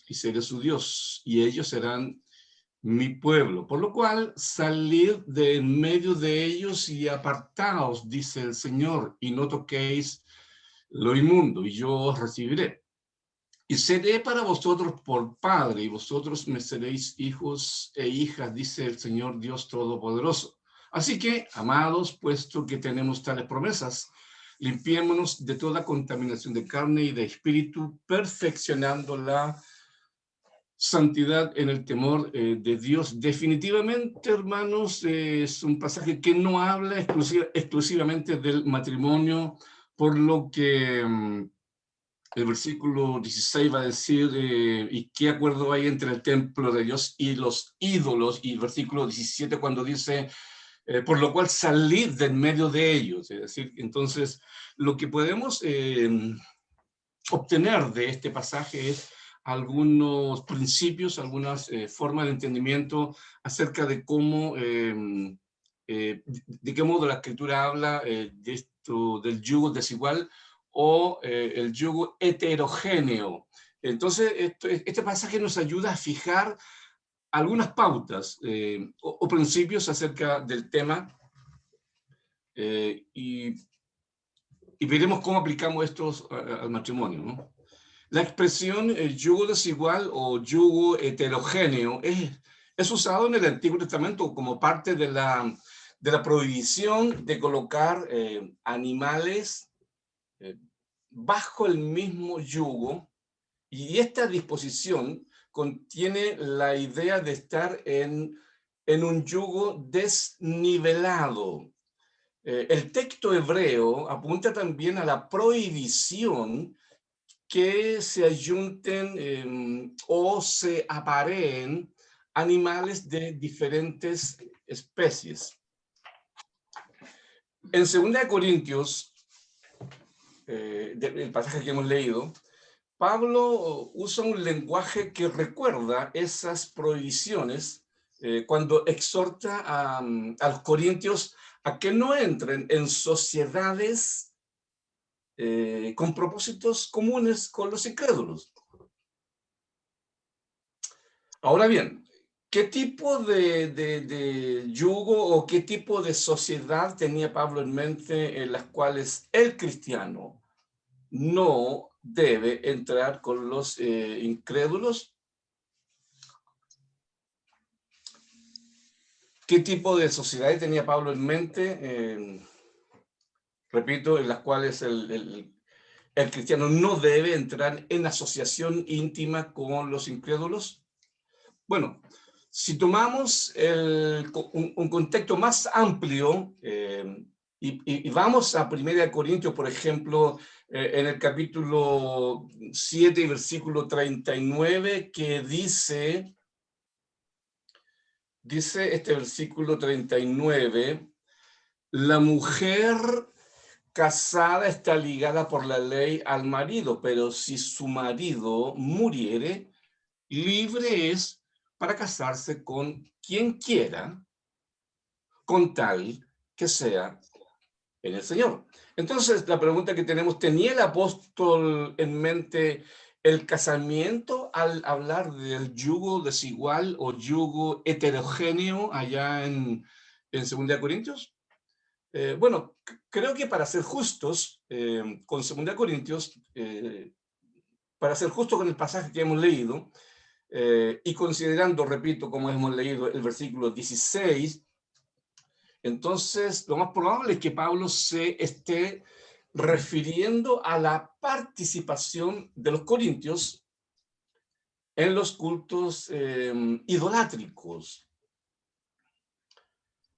y seré su Dios, y ellos serán mi pueblo. Por lo cual, salid de en medio de ellos y apartaos, dice el Señor, y no toquéis lo inmundo, y yo os recibiré. Y seré para vosotros por padre, y vosotros me seréis hijos e hijas, dice el Señor Dios Todopoderoso. Así que, amados, puesto que tenemos tales promesas, limpiémonos de toda contaminación de carne y de espíritu, perfeccionando la santidad en el temor de Dios. Definitivamente, hermanos, es un pasaje que no habla exclusivamente del matrimonio, por lo que el versículo 16 va a decir, ¿y qué acuerdo hay entre el templo de Dios y los ídolos? Y el versículo 17 cuando dice, por lo cual salid de en medio de ellos. Es decir, entonces, lo que podemos obtener de este pasaje es algunos principios, algunas formas de entendimiento acerca de cómo, de qué modo la escritura habla de esto, del yugo desigual o el yugo heterogéneo. Entonces, este pasaje nos ayuda a fijar algunas pautas o principios acerca del tema y veremos cómo aplicamos estos al matrimonio, ¿no? La expresión yugo desigual o yugo heterogéneo es usado en el Antiguo Testamento como parte de la prohibición de colocar animales eh, bajo el mismo yugo, y esta disposición contiene la idea de estar en un yugo desnivelado. El texto hebreo apunta también a la prohibición que se ayunten o se apareen animales de diferentes especies. En 2 Corintios, el pasaje que hemos leído, Pablo usa un lenguaje que recuerda esas prohibiciones cuando exhorta a los corintios a que no entren en sociedades con propósitos comunes con los incrédulos. Ahora bien, ¿qué tipo de yugo o qué tipo de sociedad tenía Pablo en mente en las cuales el cristiano no debe entrar con los incrédulos? ¿Qué tipo de sociedades tenía Pablo en mente? Repito, en las cuales el cristiano no debe entrar en asociación íntima con los incrédulos. Bueno, si tomamos un contexto más amplio y vamos a 1 Corintios, por ejemplo, en el capítulo 7 y versículo 39, que dice este versículo 39, la mujer casada está ligada por la ley al marido, pero si su marido muriere, libre es para casarse con quien quiera, con tal que sea en el Señor. Entonces, la pregunta que tenemos, ¿tenía el apóstol en mente el casamiento al hablar del yugo desigual o yugo heterogéneo allá en 2 Corintios? Bueno, creo que para ser justos con 2 Corintios, para ser justos con el pasaje que hemos leído, y considerando, repito, como hemos leído el versículo 16, entonces lo más probable es que Pablo se esté refiriendo a la participación de los corintios en los cultos idolátricos.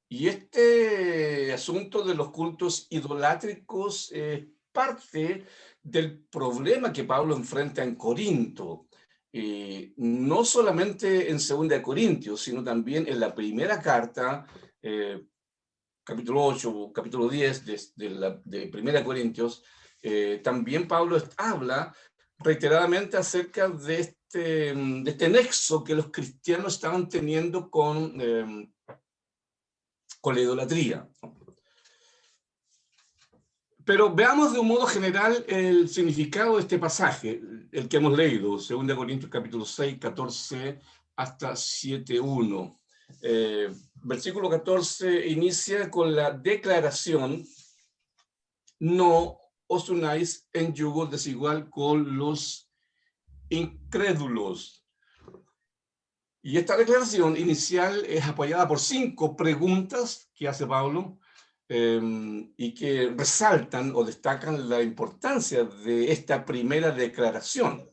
Y este asunto de los cultos idolátricos es parte del problema que Pablo enfrenta en Corinto. No solamente en 2 Corintios, sino también en la primera carta, capítulo 8, capítulo 10 de 1 Corintios, también Pablo habla reiteradamente acerca de este nexo que los cristianos estaban teniendo con la idolatría. Pero veamos de un modo general el significado de este pasaje, el que hemos leído, 2 Corintios capítulo 6, 14 hasta 7:1. Versículo 14 inicia con la declaración: no os unáis en yugo desigual con los incrédulos. Y esta declaración inicial es apoyada por 5 preguntas que hace Pablo, y que resaltan o destacan la importancia de esta primera declaración.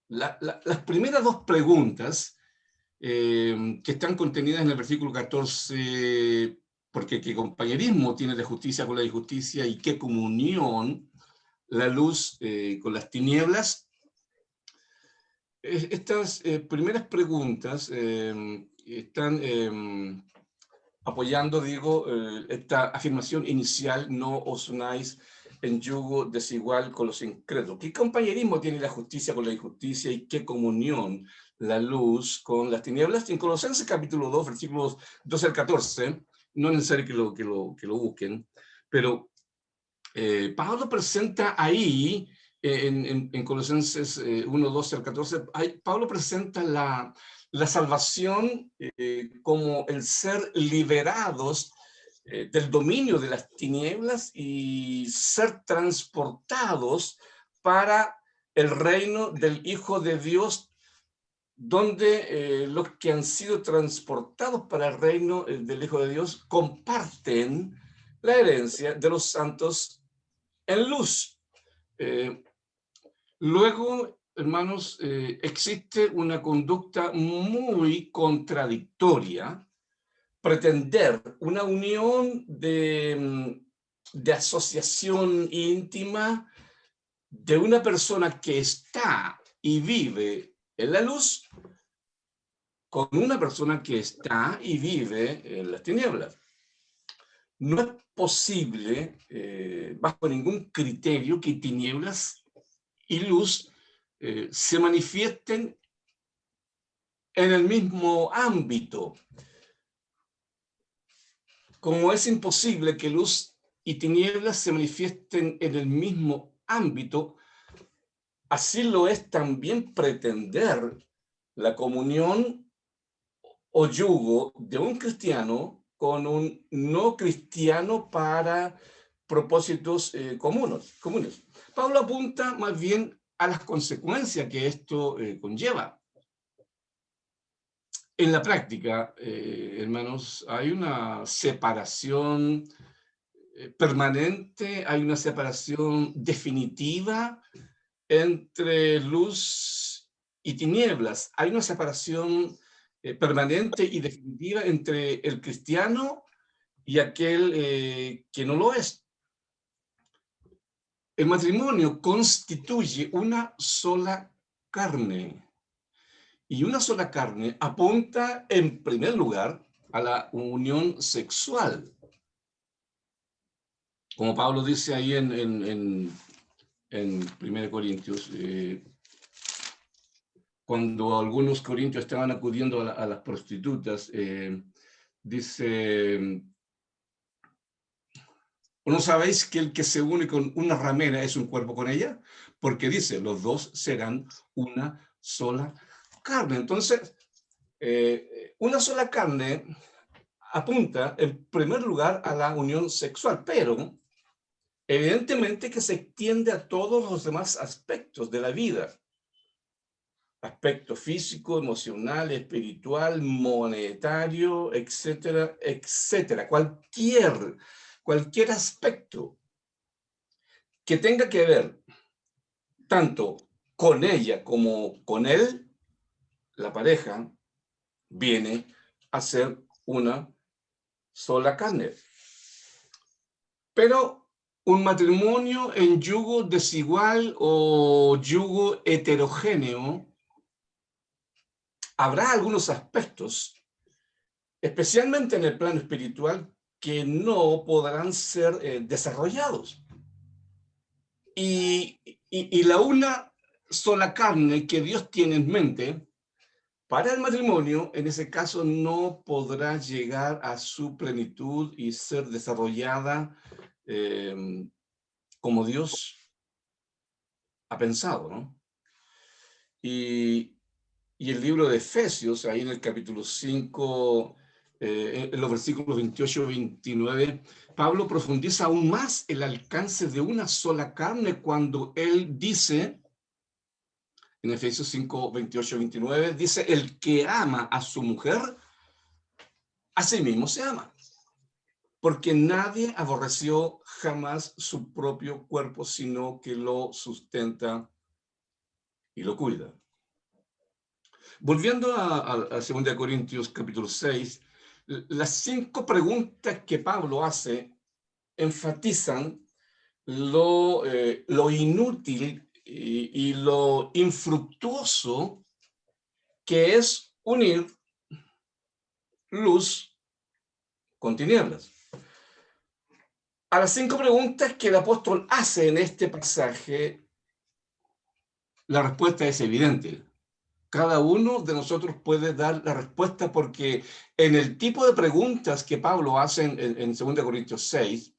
Las primeras 2 preguntas que están contenidas en el versículo 14, porque qué compañerismo tiene la justicia con la injusticia y qué comunión la luz con las tinieblas. Estas primeras preguntas están apoyando, digo, esta afirmación inicial: no os unáis en yugo desigual con los incrédulos. ¿Qué compañerismo tiene la justicia con la injusticia y qué comunión la luz con las tinieblas? En Colosenses capítulo 2, versículos 12 al 14, no es necesario que lo busquen, pero Pablo presenta ahí, en Colosenses 1, 12 al 14, Pablo presenta la salvación como el ser liberados del dominio de las tinieblas y ser transportados para el reino del Hijo de Dios, donde los que han sido transportados para el reino del Hijo de Dios comparten la herencia de los santos en luz. Luego, hermanos, existe una conducta muy contradictoria: pretender una unión de asociación íntima de una persona que está y vive en la luz con una persona que está y vive en las tinieblas. No es posible, bajo ningún criterio, que tinieblas y luz se manifiesten en el mismo ámbito. Como es imposible que luz y tinieblas se manifiesten en el mismo ámbito, así lo es también pretender la comunión o yugo de un cristiano con un no cristiano para propósitos comunes. Pablo apunta más bien a las consecuencias que esto conlleva. En la práctica, hermanos, hay una separación permanente, hay una separación definitiva entre luz y tinieblas. Hay una separación permanente y definitiva entre el cristiano y aquel que no lo es. El matrimonio constituye una sola carne. Y una sola carne apunta en primer lugar a la unión sexual. Como Pablo dice ahí en 1 Corintios, cuando algunos corintios estaban acudiendo a las prostitutas, dice: ¿no sabéis que el que se une con una ramera es un cuerpo con ella? Porque dice, los dos serán una sola carne. Entonces, una sola carne apunta en primer lugar a la unión sexual, pero evidentemente que se extiende a todos los demás aspectos de la vida. Aspecto físico, emocional, espiritual, monetario, etcétera, etcétera. Cualquier aspecto que tenga que ver tanto con ella como con él, la pareja viene a ser una sola carne. Pero un matrimonio en yugo desigual o yugo heterogéneo, habrá algunos aspectos, especialmente en el plano espiritual, que no podrán ser desarrollados. Y la una sola carne que Dios tiene en mente para el matrimonio, en ese caso, no podrá llegar a su plenitud y ser desarrollada como Dios ha pensado, ¿no? Y el libro de Efesios, ahí en el capítulo 5, en los versículos 28 y 29, Pablo profundiza aún más el alcance de una sola carne cuando él dice, en Efesios 5, 28 y 29, dice, el que ama a su mujer, a sí mismo se ama. Porque nadie aborreció jamás su propio cuerpo, sino que lo sustenta y lo cuida. Volviendo a 2 Corintios capítulo 6, las 5 preguntas que Pablo hace enfatizan lo inútil y lo infructuoso que es unir luz con tinieblas. A las 5 preguntas que el apóstol hace en este pasaje, la respuesta es evidente. Cada uno de nosotros puede dar la respuesta porque en el tipo de preguntas que Pablo hace en 2 Corintios 6,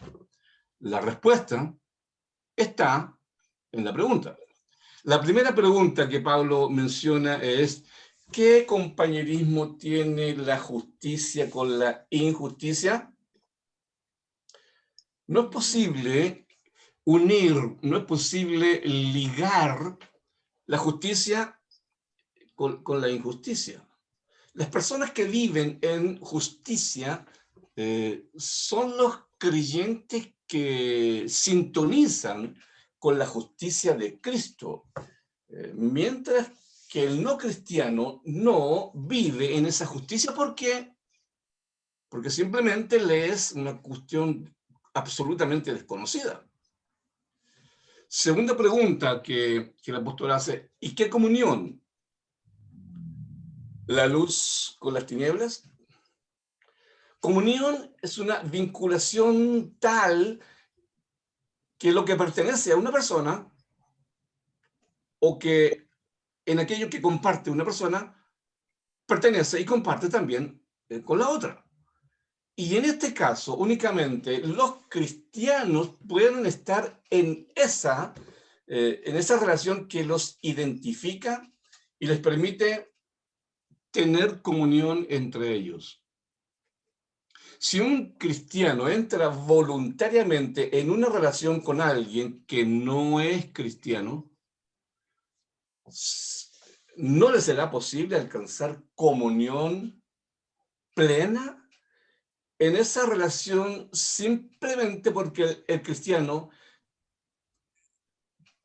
la respuesta está en la pregunta. La primera pregunta que Pablo menciona es, ¿qué compañerismo tiene la justicia con la injusticia? No es posible unir, no es posible ligar la justicia con la injusticia. Las personas que viven en justicia son los creyentes que sintonizan con la justicia de Cristo, mientras que el no cristiano no vive en esa justicia. ¿Por qué? Porque simplemente le es una cuestión absolutamente desconocida. Segunda pregunta que el apóstol hace, ¿y qué comunión? ¿La luz con las tinieblas? Comunión es una vinculación tal que lo que pertenece a una persona o que en aquello que comparte una persona pertenece y comparte también con la otra. Y en este caso, únicamente los cristianos pueden estar en esa relación que los identifica y les permite tener comunión entre ellos. Si un cristiano entra voluntariamente en una relación con alguien que no es cristiano, no le será posible alcanzar comunión plena en esa relación simplemente porque el cristiano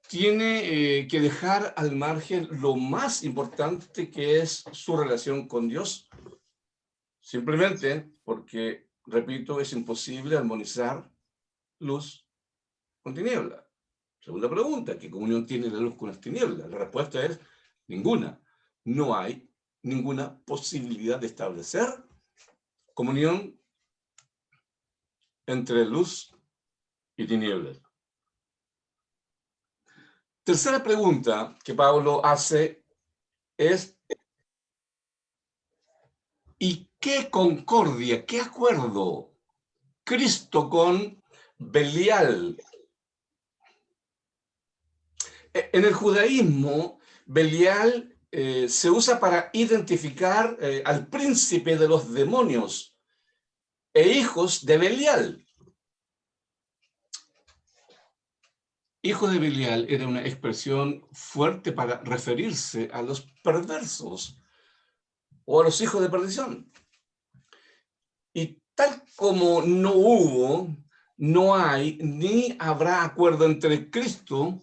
tiene que dejar al margen lo más importante que es su relación con Dios, simplemente porque, repito, es imposible armonizar luz con tiniebla. Segunda pregunta, ¿qué comunión tiene la luz con las tinieblas? La respuesta es ninguna. No hay ninguna posibilidad de establecer comunión entre luz y tinieblas. Tercera pregunta que Pablo hace es, ¿y qué concordia, qué acuerdo Cristo con Belial? En el judaísmo, Belial se usa para identificar al príncipe de los demonios e hijos de Belial. Hijo de Belial era una expresión fuerte para referirse a los perversos o a los hijos de perdición. Y tal como no hubo, no hay, ni habrá acuerdo entre Cristo,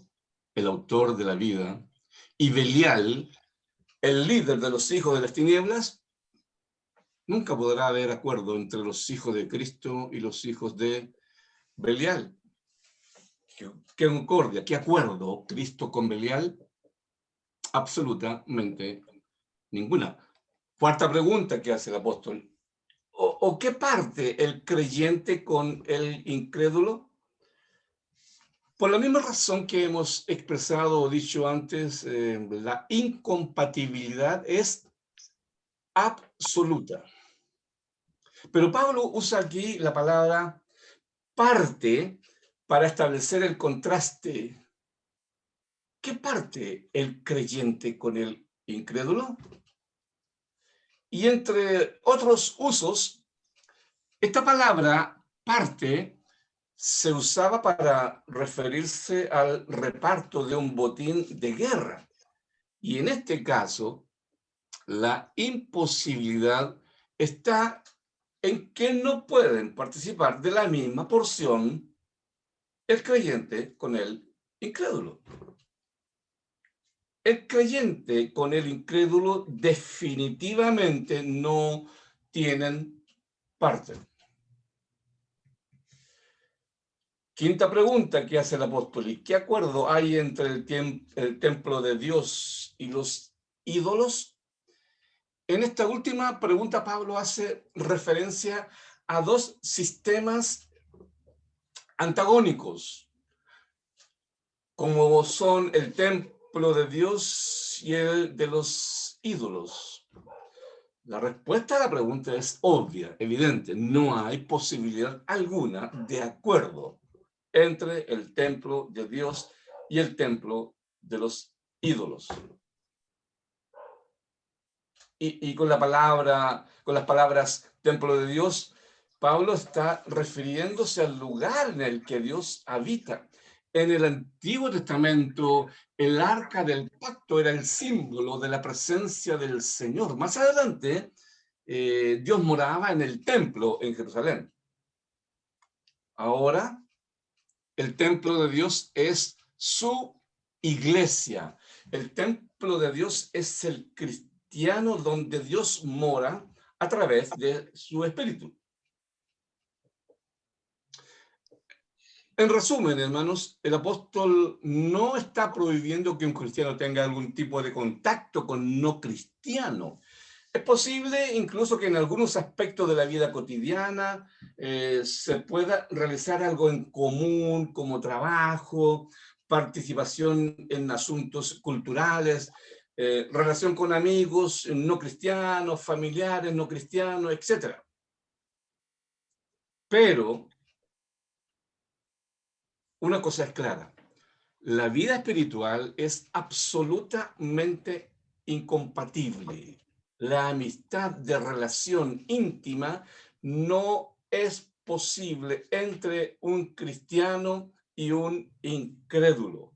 el autor de la vida, y Belial, el líder de los hijos de las tinieblas. Nunca podrá haber acuerdo entre los hijos de Cristo y los hijos de Belial. ¿Qué concordia, qué acuerdo Cristo con Belial? Absolutamente ninguna. Cuarta pregunta que hace el apóstol. ¿O qué parte el creyente con el incrédulo? Por la misma razón que hemos expresado o dicho antes, la incompatibilidad es absoluta. Pero Pablo usa aquí la palabra parte para establecer el contraste. ¿Qué parte el creyente con el incrédulo? Y entre otros usos, esta palabra parte se usaba para referirse al reparto de un botín de guerra. Y en este caso, la imposibilidad está en que no pueden participar de la misma porción el creyente con el incrédulo. El creyente con el incrédulo definitivamente no tienen parte. Quinta pregunta que hace el apóstol: ¿y qué acuerdo hay entre el templo de Dios y los ídolos? En esta última pregunta, Pablo hace referencia a dos sistemas antagónicos, como son el templo de Dios y el de los ídolos. La respuesta a la pregunta es obvia, evidente. No hay posibilidad alguna de acuerdo entre el templo de Dios y el templo de los ídolos. Y con las palabras templo de Dios, Pablo está refiriéndose al lugar en el que Dios habita. En el Antiguo Testamento, el arca del pacto era el símbolo de la presencia del Señor. Más adelante, Dios moraba en el templo en Jerusalén. Ahora, el templo de Dios es su iglesia. El templo de Dios es el cristiano donde Dios mora a través de su espíritu. En resumen, hermanos, el apóstol no está prohibiendo que un cristiano tenga algún tipo de contacto con no cristiano. Es posible incluso que en algunos aspectos de la vida cotidiana se pueda realizar algo en común, como trabajo, participación en asuntos culturales, relación con amigos no cristianos, familiares no cristianos, etc. Pero una cosa es clara: la vida espiritual es absolutamente incompatible. La amistad de relación íntima no es posible entre un cristiano y un incrédulo.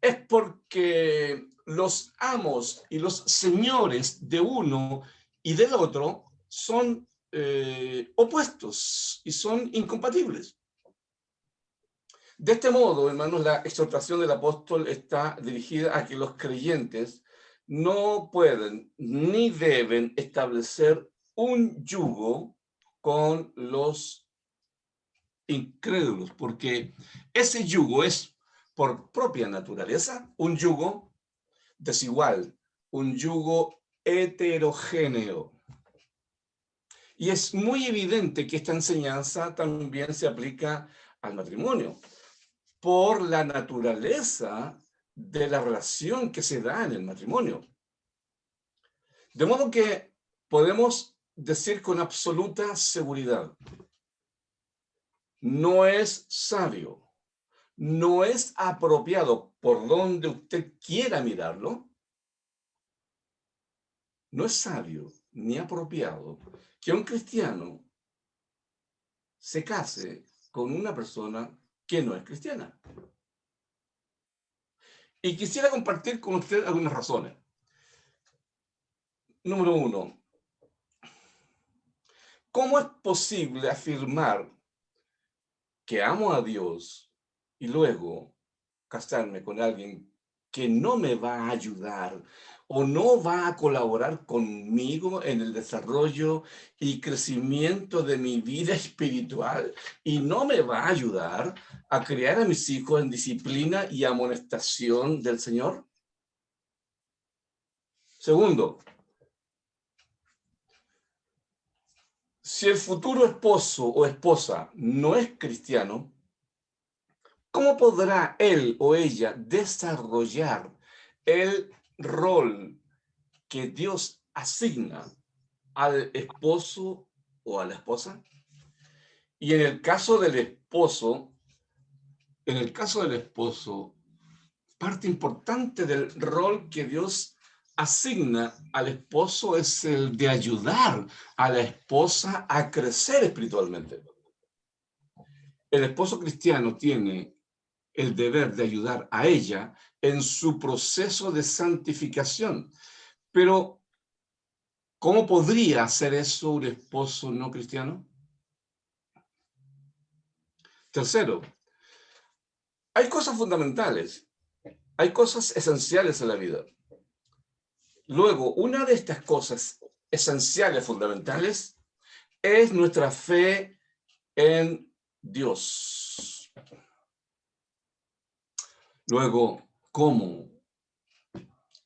Es porque los amos y los señores de uno y del otro son opuestos y son incompatibles. De este modo, hermanos, la exhortación del apóstol está dirigida a que los creyentes no pueden ni deben establecer un yugo con los incrédulos, porque ese yugo es, por propia naturaleza, un yugo desigual, un yugo heterogéneo. Y es muy evidente que esta enseñanza también se aplica al matrimonio, por la naturaleza de la relación que se da en el matrimonio. De modo que podemos decir con absoluta seguridad: no es sabio, no es apropiado, por donde usted quiera mirarlo, no es sabio ni apropiado que un cristiano se case con una persona que no es cristiana. Y quisiera compartir con usted algunas razones. Número uno: ¿cómo es posible afirmar que amo a Dios y luego casarme con alguien que no me va a ayudar o no va a colaborar conmigo en el desarrollo y crecimiento de mi vida espiritual y no me va a ayudar a criar a mis hijos en disciplina y amonestación del Señor? Segundo, si el futuro esposo o esposa no es cristiano, ¿cómo podrá él o ella desarrollar el rol que Dios asigna al esposo o a la esposa? Y en el caso del esposo, en el caso del esposo, parte importante del rol que Dios asigna al esposo es el de ayudar a la esposa a crecer espiritualmente. El esposo cristiano tiene el deber de ayudar a ella en su proceso de santificación. Pero, ¿cómo podría hacer eso un esposo no cristiano? Tercero, hay cosas fundamentales, hay cosas esenciales en la vida. Luego, una de estas cosas esenciales, fundamentales, es nuestra fe en Dios. Luego, ¿cómo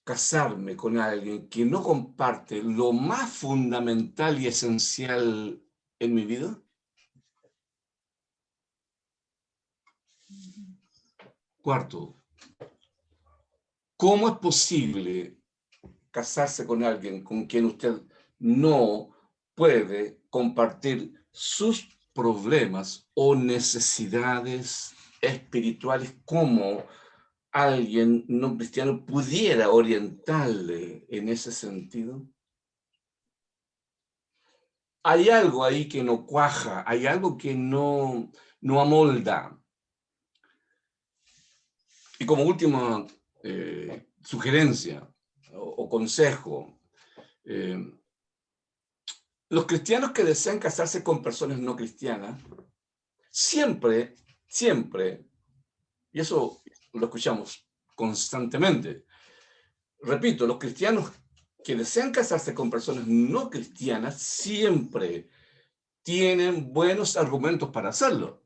casarme con alguien que no comparte lo más fundamental y esencial en mi vida? Cuarto, ¿cómo es posible casarse con alguien con quien usted no puede compartir sus problemas o necesidades espirituales? ¿Cómo alguien no cristiano pudiera orientarle en ese sentido? Hay algo ahí que no cuaja, hay algo que no amolda. Y como última sugerencia o consejo, eh, los cristianos que desean casarse con personas no cristianas, siempre, siempre, y eso lo escuchamos constantemente, repito, los cristianos que desean casarse con personas no cristianas siempre tienen buenos argumentos para hacerlo.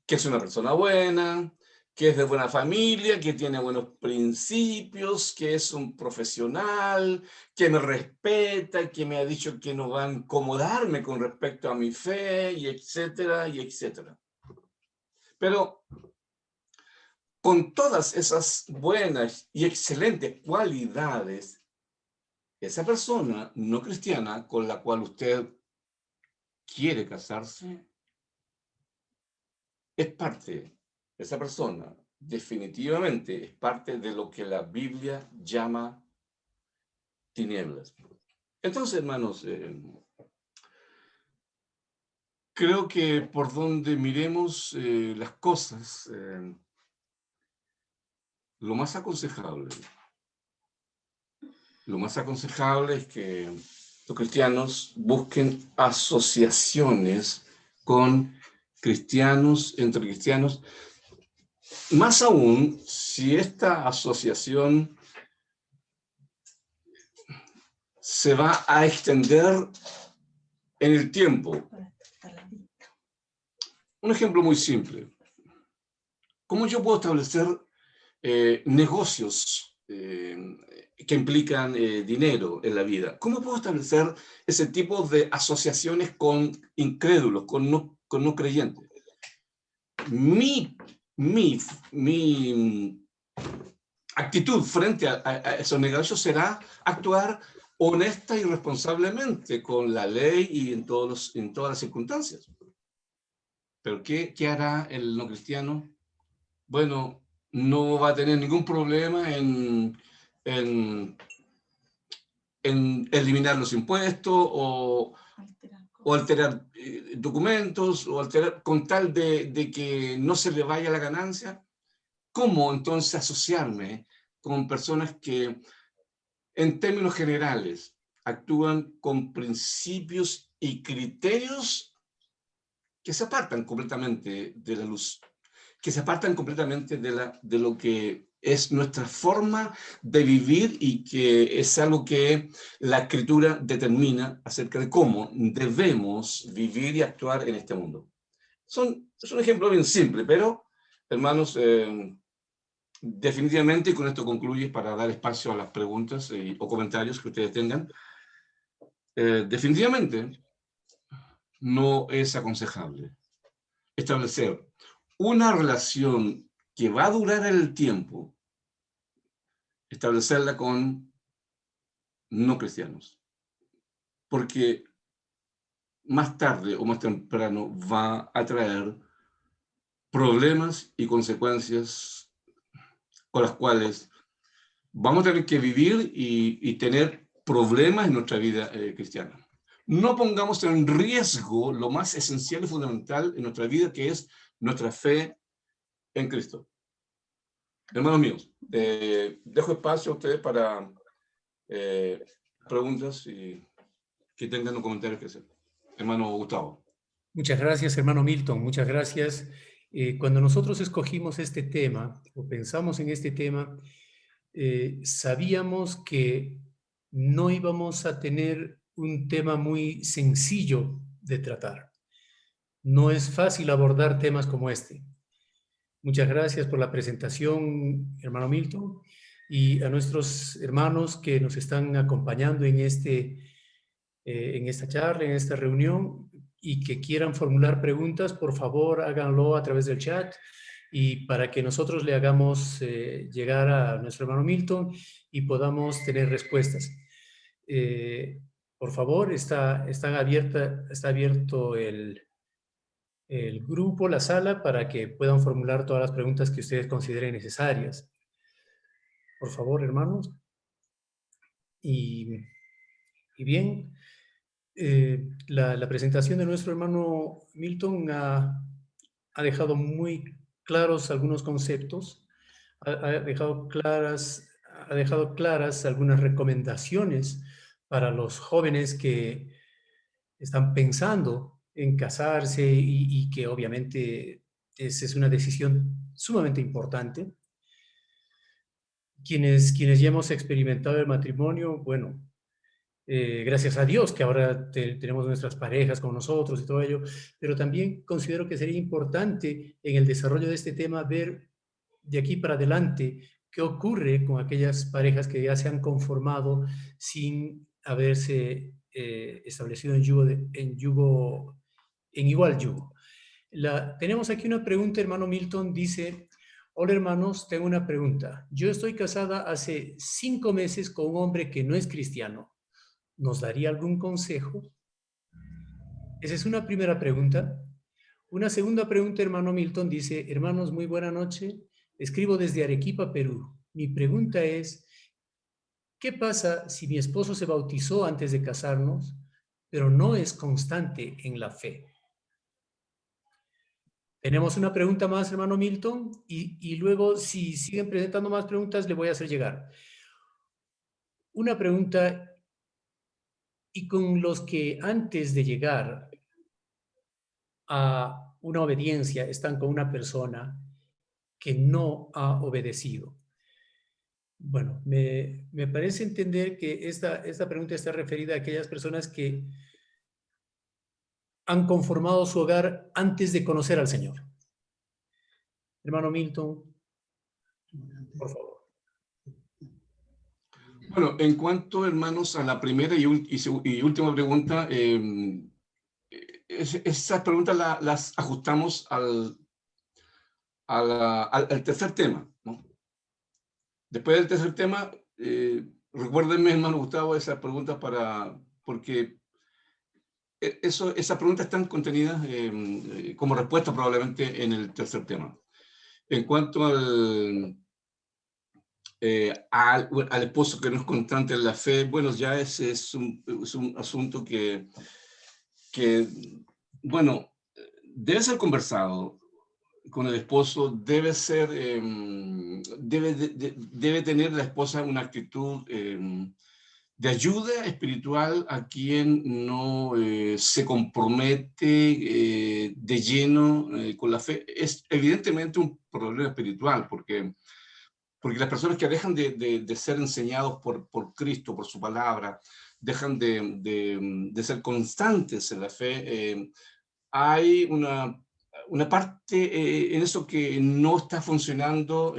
Que es una persona buena, que es de buena familia, que tiene buenos principios, que es un profesional, que me respeta, que me ha dicho que no va a incomodarme con respecto a mi fe, y etcétera, y etcétera. Pero con todas esas buenas y excelentes cualidades, esa persona no cristiana con la cual usted quiere casarse, es parte, esa persona definitivamente es parte de lo que la Biblia llama tinieblas. Entonces, hermanos, creo que por donde miremos las cosas, lo más aconsejable es que los cristianos busquen asociaciones con cristianos, entre cristianos, más aún si esta asociación se va a extender en el tiempo. Un ejemplo muy simple. ¿Cómo yo puedo establecer negocios que implican dinero en la vida? ¿Cómo puedo establecer ese tipo de asociaciones con incrédulos, con no creyentes? Mi actitud frente a esos negocios será actuar honesta y responsablemente con la ley y en todas las circunstancias. ¿Pero qué hará el no cristiano? Bueno, no va a tener ningún problema en, en eliminar los impuestos o alterar documentos o alterar con tal de que no se le vaya la ganancia. ¿Cómo entonces asociarme con personas que en términos generales actúan con principios y criterios que se apartan completamente de la luz, que se apartan completamente de lo que es nuestra forma de vivir y que es algo que la Escritura determina acerca de cómo debemos vivir y actuar en este mundo? Es un ejemplo bien simple, pero, hermanos, definitivamente, y con esto concluye para dar espacio a las preguntas o comentarios que ustedes tengan, definitivamente no es aconsejable establecer una relación que va a durar el tiempo, establecerla con no cristianos, porque más tarde o más temprano va a traer problemas y consecuencias con las cuales vamos a tener que vivir y tener problemas en nuestra vida cristiana. No pongamos en riesgo lo más esencial y fundamental en nuestra vida, que es nuestra fe en Cristo. Hermanos míos, dejo espacio a ustedes para preguntas y que tengan un comentario que hacer. Hermano Gustavo. Muchas gracias, hermano Milton, muchas gracias. Cuando nosotros escogimos este tema, o pensamos en este tema, sabíamos que no íbamos a tener un tema muy sencillo de tratar. No es fácil abordar temas como este. Muchas gracias por la presentación, hermano Milton, y a nuestros hermanos que nos están acompañando en esta charla, en esta reunión, y que quieran formular preguntas, por favor háganlo a través del chat, y para que nosotros le hagamos llegar a nuestro hermano Milton y podamos tener respuestas. Por favor, está abierto el grupo, la sala, para que puedan formular todas las preguntas que ustedes consideren necesarias. Por favor, hermanos. Y bien, la presentación de nuestro hermano Milton ha dejado muy claros algunos conceptos, ha dejado claras algunas recomendaciones para los jóvenes que están pensando en casarse y que obviamente esa es una decisión sumamente importante. Quienes ya hemos experimentado el matrimonio, bueno, gracias a Dios que ahora tenemos nuestras parejas con nosotros y todo ello, pero también considero que sería importante en el desarrollo de este tema ver de aquí para adelante qué ocurre con aquellas parejas que ya se han conformado sin haberse establecido en igual yugo. Tenemos aquí una pregunta, hermano Milton, dice: hola hermanos, tengo una pregunta. Yo estoy casada hace 5 meses con un hombre que no es cristiano. ¿Nos daría algún consejo? Esa es una primera pregunta. Una segunda pregunta, hermano Milton, dice: hermanos, muy buena noche. Escribo desde Arequipa, Perú. Mi pregunta es: ¿qué pasa si mi esposo se bautizó antes de casarnos, pero no es constante en la fe? Tenemos una pregunta más, hermano Milton, y luego, si siguen presentando más preguntas, le voy a hacer llegar. Una pregunta: y con los que antes de llegar a una obediencia están con una persona que no ha obedecido. Bueno, me parece entender que esta pregunta está referida a aquellas personas que han conformado su hogar antes de conocer al Señor. Hermano Milton, por favor. Bueno, en cuanto, hermanos, a la primera y última pregunta, esas preguntas las ajustamos al tercer tema, ¿no? Después del tercer tema, recuérdenme, hermano Gustavo, esas preguntas porque esas preguntas están contenidas como respuesta probablemente en el tercer tema. En cuanto al esposo que no es constante en la fe, bueno, ya ese es un asunto que, bueno, debe ser conversado con el esposo, debe tener la esposa una actitud de ayuda espiritual a quien no se compromete de lleno con la fe. Es evidentemente un problema espiritual, porque las personas que dejan de ser enseñados por Cristo, por su palabra, dejan de ser constantes en la fe, hay una parte en eso que no está funcionando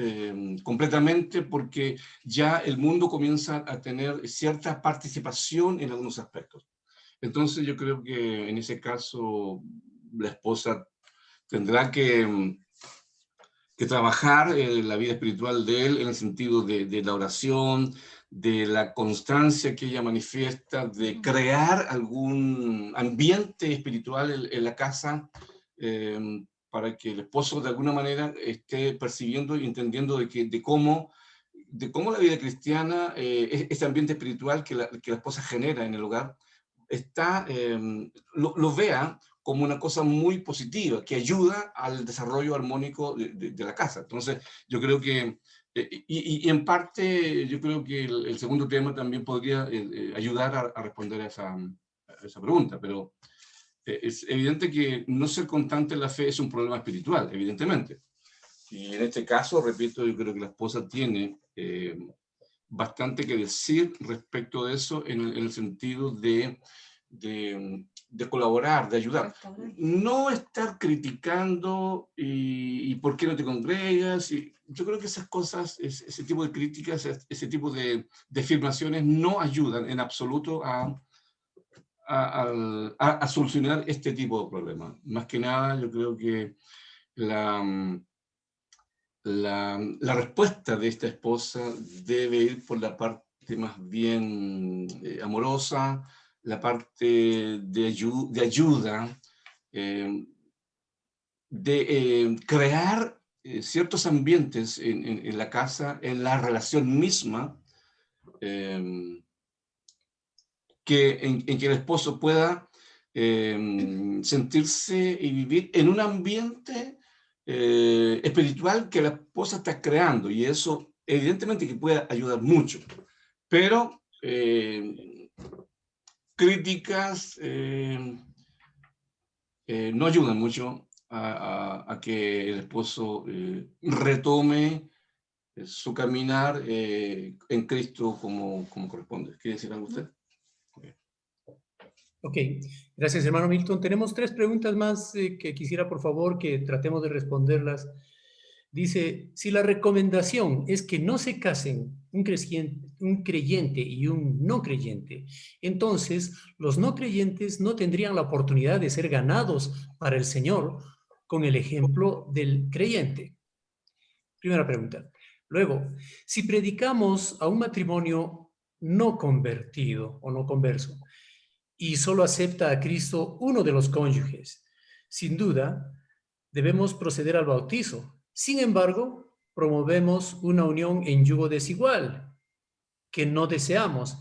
completamente, porque ya el mundo comienza a tener cierta participación en algunos aspectos. Entonces yo creo que en ese caso la esposa tendrá que trabajar la vida espiritual de él en el sentido de la oración, de la constancia que ella manifiesta, de crear algún ambiente espiritual en la casa para que el esposo de alguna manera esté percibiendo y entendiendo de cómo la vida cristiana, este ambiente espiritual que la esposa genera en el hogar, lo vea como una cosa muy positiva, que ayuda al desarrollo armónico de la casa. Entonces, yo creo que, y en parte, yo creo que el segundo tema también podría ayudar a responder a esa pregunta, pero es evidente que no ser constante en la fe es un problema espiritual, evidentemente. Y en este caso, repito, yo creo que la esposa tiene bastante que decir respecto de eso en el sentido de colaborar, de ayudar. No estar criticando y por qué no te congregas. Y yo creo que esas cosas, ese tipo de críticas, ese tipo de afirmaciones no ayudan en absoluto a solucionar este tipo de problemas. Más que nada, yo creo que la respuesta de esta esposa debe ir por la parte más bien amorosa, la parte de ayuda, eh, de crear ciertos ambientes en la casa, en la relación misma, eh, en que el esposo pueda sentirse y vivir en un ambiente espiritual que la esposa está creando, y eso evidentemente que puede ayudar mucho, pero críticas no ayudan mucho a que el esposo retome su caminar en Cristo como corresponde. ¿Quiere decir algo usted? Okay. Ok, gracias hermano Milton. Tenemos 3 preguntas más que quisiera por favor que tratemos de responderlas. Dice, si la recomendación es que no se casen un creyente y un no creyente, entonces los no creyentes no tendrían la oportunidad de ser ganados para el Señor con el ejemplo del creyente. Primera pregunta. Luego, si predicamos a un matrimonio no convertido o no converso, y solo acepta a Cristo uno de los cónyuges, sin duda, debemos proceder al bautizo. Sin embargo, promovemos una unión en yugo desigual, que no deseamos.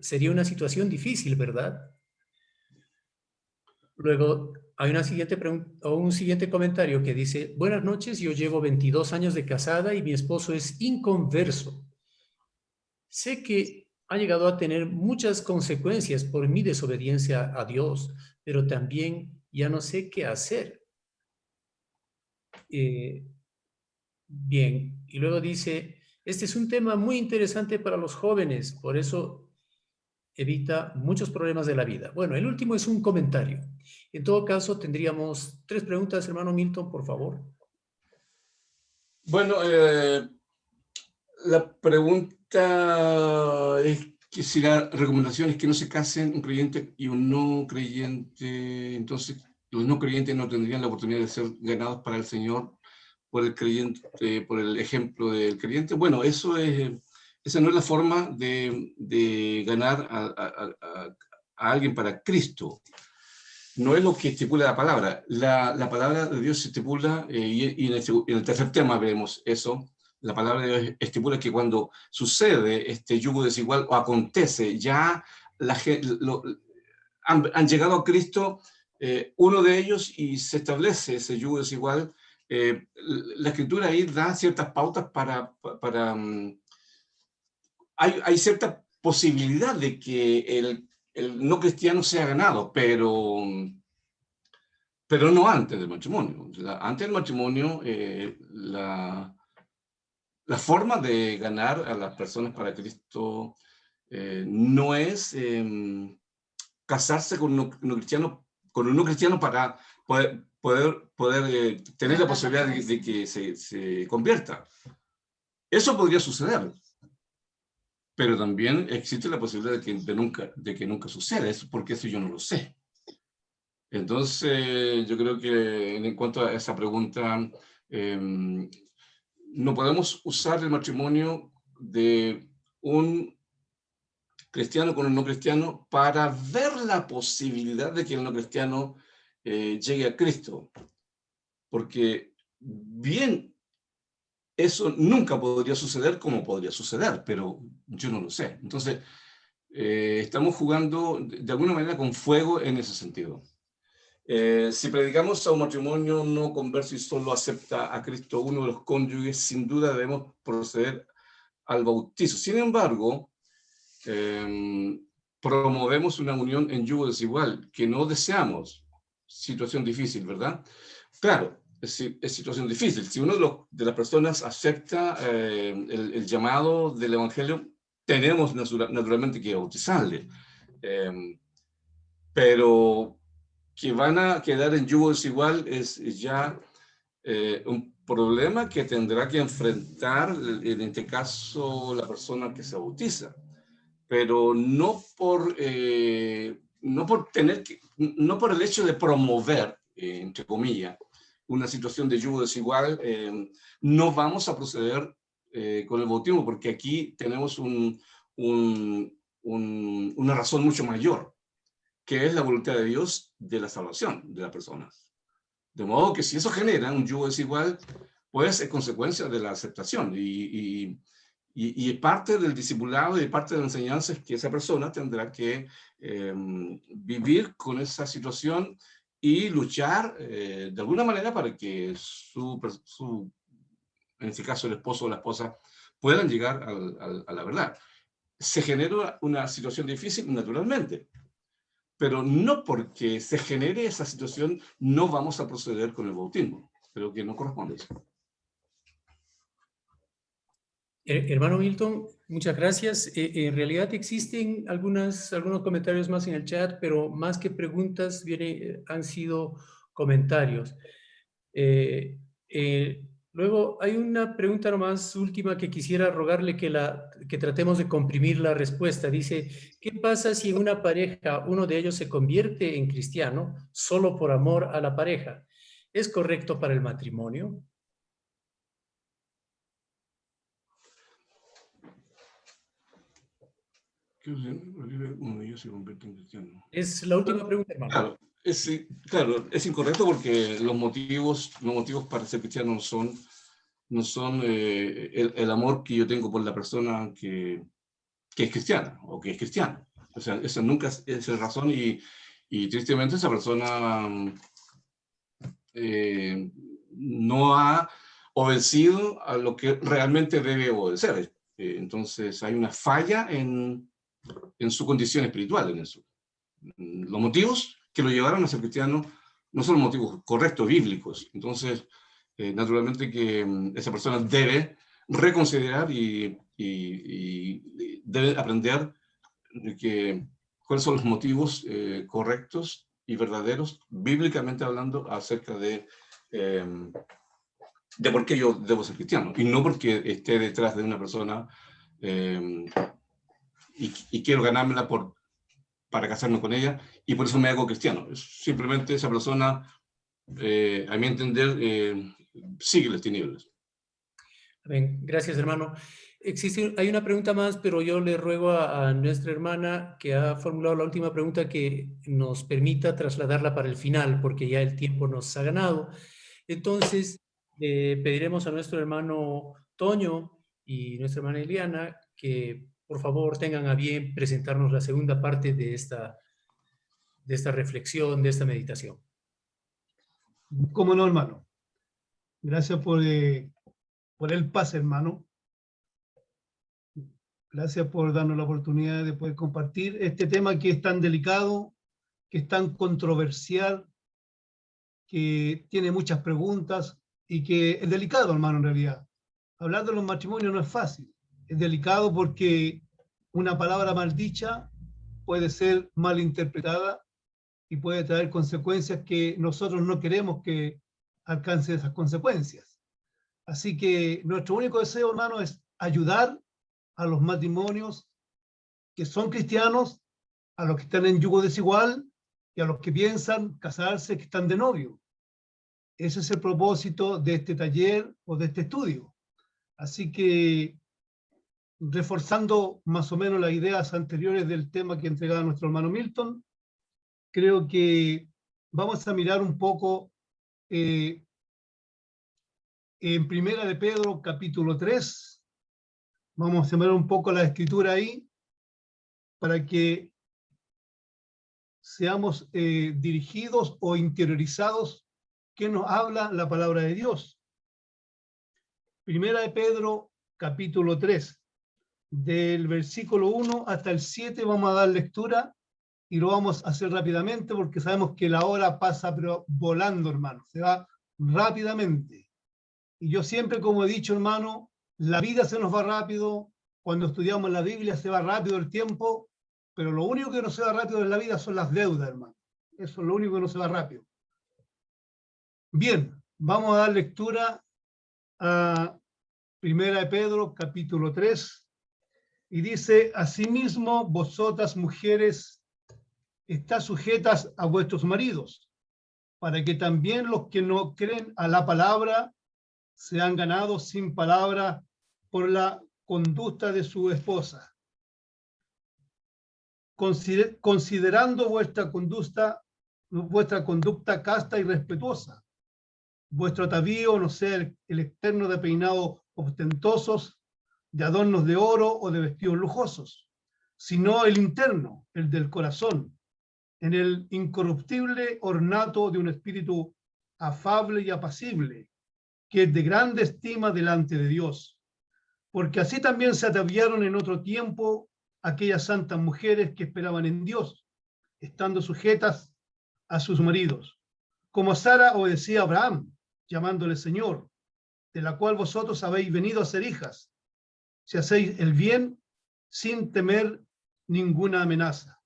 Sería una situación difícil, ¿verdad? Luego, hay una siguiente pregunta, o un siguiente comentario que dice, buenas noches, yo llevo 22 años de casada y mi esposo es inconverso. Sé que ha llegado a tener muchas consecuencias por mi desobediencia a Dios, pero también ya no sé qué hacer. Bien, y luego dice, este es un tema muy interesante para los jóvenes, por eso evita muchos problemas de la vida. Bueno, el último es un comentario. En todo caso, tendríamos 3 preguntas, hermano Milton, por favor. Bueno, la pregunta es que si la recomendación es que no se casen un creyente y un no creyente, entonces los no creyentes no tendrían la oportunidad de ser ganados para el Señor por el creyente, por el ejemplo del creyente. Bueno, esa no es la forma de ganar a alguien para Cristo. No es lo que estipula la palabra. La palabra de Dios estipula, y en el tercer tema veremos eso. La palabra de Dios estipula que cuando sucede este yugo desigual o acontece, ya han llegado a Cristo uno de ellos y se establece ese yugo desigual. La Escritura ahí da ciertas pautas hay cierta posibilidad de que el no cristiano sea ganado, pero no antes del matrimonio. Antes del matrimonio, la forma de ganar a las personas para Cristo no es casarse con un no cristiano para poder tener la posibilidad de que se convierta. Eso podría suceder, pero también existe la posibilidad de que nunca suceda, eso porque eso yo no lo sé. Entonces, yo creo que en cuanto a esa pregunta, no podemos usar el matrimonio de un cristiano con un no cristiano para ver la posibilidad de que el no cristiano llegue a Cristo. porque bien, eso nunca podría suceder como podría suceder, pero yo no lo sé. Entonces, estamos jugando de alguna manera con fuego en ese sentido. Si predicamos a un matrimonio no converso y solo acepta a Cristo uno de los cónyuges, sin duda debemos proceder al bautizo. Sin embargo, promovemos una unión en yugo desigual que no deseamos. Situación difícil, ¿verdad? Claro, es situación difícil. Si uno de las personas acepta el llamado del Evangelio, tenemos naturalmente que bautizarle. Pero que van a quedar en yugo desigual es ya un problema que tendrá que enfrentar, en este caso, la persona que se bautiza, pero no por el hecho de promover, entre comillas, una situación de yugo desigual, no vamos a proceder con el bautismo, porque aquí tenemos una razón mucho mayor, que es la voluntad de Dios de la salvación de la persona. De modo que si eso genera un yugo desigual, pues es consecuencia de la aceptación y parte del discipulado y parte de la enseñanza es que esa persona tendrá que vivir con esa situación y luchar de alguna manera para que en este caso el esposo o la esposa, puedan llegar a la verdad. Se genera una situación difícil, naturalmente, pero no porque se genere esa situación no vamos a proceder con el bautismo. Creo que no corresponde eso. Hermano Milton, muchas gracias. En realidad existen algunos comentarios más en el chat, pero más que preguntas han sido comentarios. Luego hay una pregunta nomás última que quisiera rogarle que tratemos de comprimir la respuesta. Dice, ¿qué pasa si en una pareja uno de ellos se convierte en cristiano solo por amor a la pareja? ¿Es correcto para el matrimonio? Uno de ellos se convierte en cristiano. Es la última pregunta, hermano. Claro, es incorrecto porque los motivos para ser cristiano no son el amor que yo tengo por la persona que es cristiana o que es cristiano. O sea, esa nunca es la razón y tristemente esa persona no ha obedecido a lo que realmente debe obedecer. Entonces hay una falla en su condición espiritual en eso. Los motivos que lo llevaron a ser cristiano no son motivos correctos, bíblicos. Entonces, naturalmente que esa persona debe reconsiderar y debe aprender cuáles son los motivos correctos y verdaderos, bíblicamente hablando, acerca de por qué yo debo ser cristiano, y no porque esté detrás de una persona y quiero ganármela para casarme con ella, y por eso me hago cristiano. Simplemente esa persona, a mi entender, sigue las tinieblas. Bien, gracias, hermano. Hay una pregunta más, pero yo le ruego a nuestra hermana que ha formulado la última pregunta que nos permita trasladarla para el final, porque ya el tiempo nos ha ganado. Entonces, pediremos a nuestro hermano Toño y nuestra hermana Eliana que por favor tengan a bien presentarnos la segunda parte de esta reflexión, de esta meditación. ¿Cómo no, hermano? Gracias por el pase, hermano. Gracias por darnos la oportunidad de poder compartir este tema que es tan delicado, que es tan controversial, que tiene muchas preguntas y que es delicado, hermano, en realidad. Hablar de los matrimonios no es fácil. Es delicado porque una palabra mal dicha puede ser mal interpretada y puede traer consecuencias que nosotros no queremos que alcance esas consecuencias. Así que nuestro único deseo, hermano, es ayudar a los matrimonios que son cristianos, a los que están en yugo desigual y a los que piensan casarse, que están de novio. Ese es el propósito de este taller o de este estudio. Así que, reforzando más o menos las ideas anteriores del tema que entregaba nuestro hermano Milton, creo que vamos a mirar un poco en Primera de Pedro, capítulo 3. Vamos a sembrar un poco la escritura ahí para que seamos dirigidos o interiorizados que nos habla la palabra de Dios. Primera de Pedro, capítulo 3, del versículo 1 hasta el 7 vamos a dar lectura y lo vamos a hacer rápidamente porque sabemos que la hora pasa pero volando, hermano, se va rápidamente. Y yo siempre, como he dicho, hermano, la vida se nos va rápido, cuando estudiamos la Biblia se va rápido el tiempo, pero lo único que no se va rápido en la vida son las deudas, hermano. Eso es lo único que no se va rápido. Bien, vamos a dar lectura a Primera de Pedro, capítulo 3, y dice: asimismo, vosotras mujeres, estáis sujetas a vuestros maridos, para que también los que no creen a la palabra sean ganados sin palabra por la conducta de su esposa. Considerando vuestra conducta casta y respetuosa, vuestro atavío no sea el externo de peinados ostentosos, de adornos de oro o de vestidos lujosos, sino el interno, el del corazón, en el incorruptible ornato de un espíritu afable y apacible, que es de grande estima delante de Dios. Porque así también se ataviaron en otro tiempo aquellas santas mujeres que esperaban en Dios, estando sujetas a sus maridos, como Sara obedecía a Abraham, llamándole Señor, de la cual vosotros habéis venido a ser hijas, si hacéis el bien sin temer ninguna amenaza.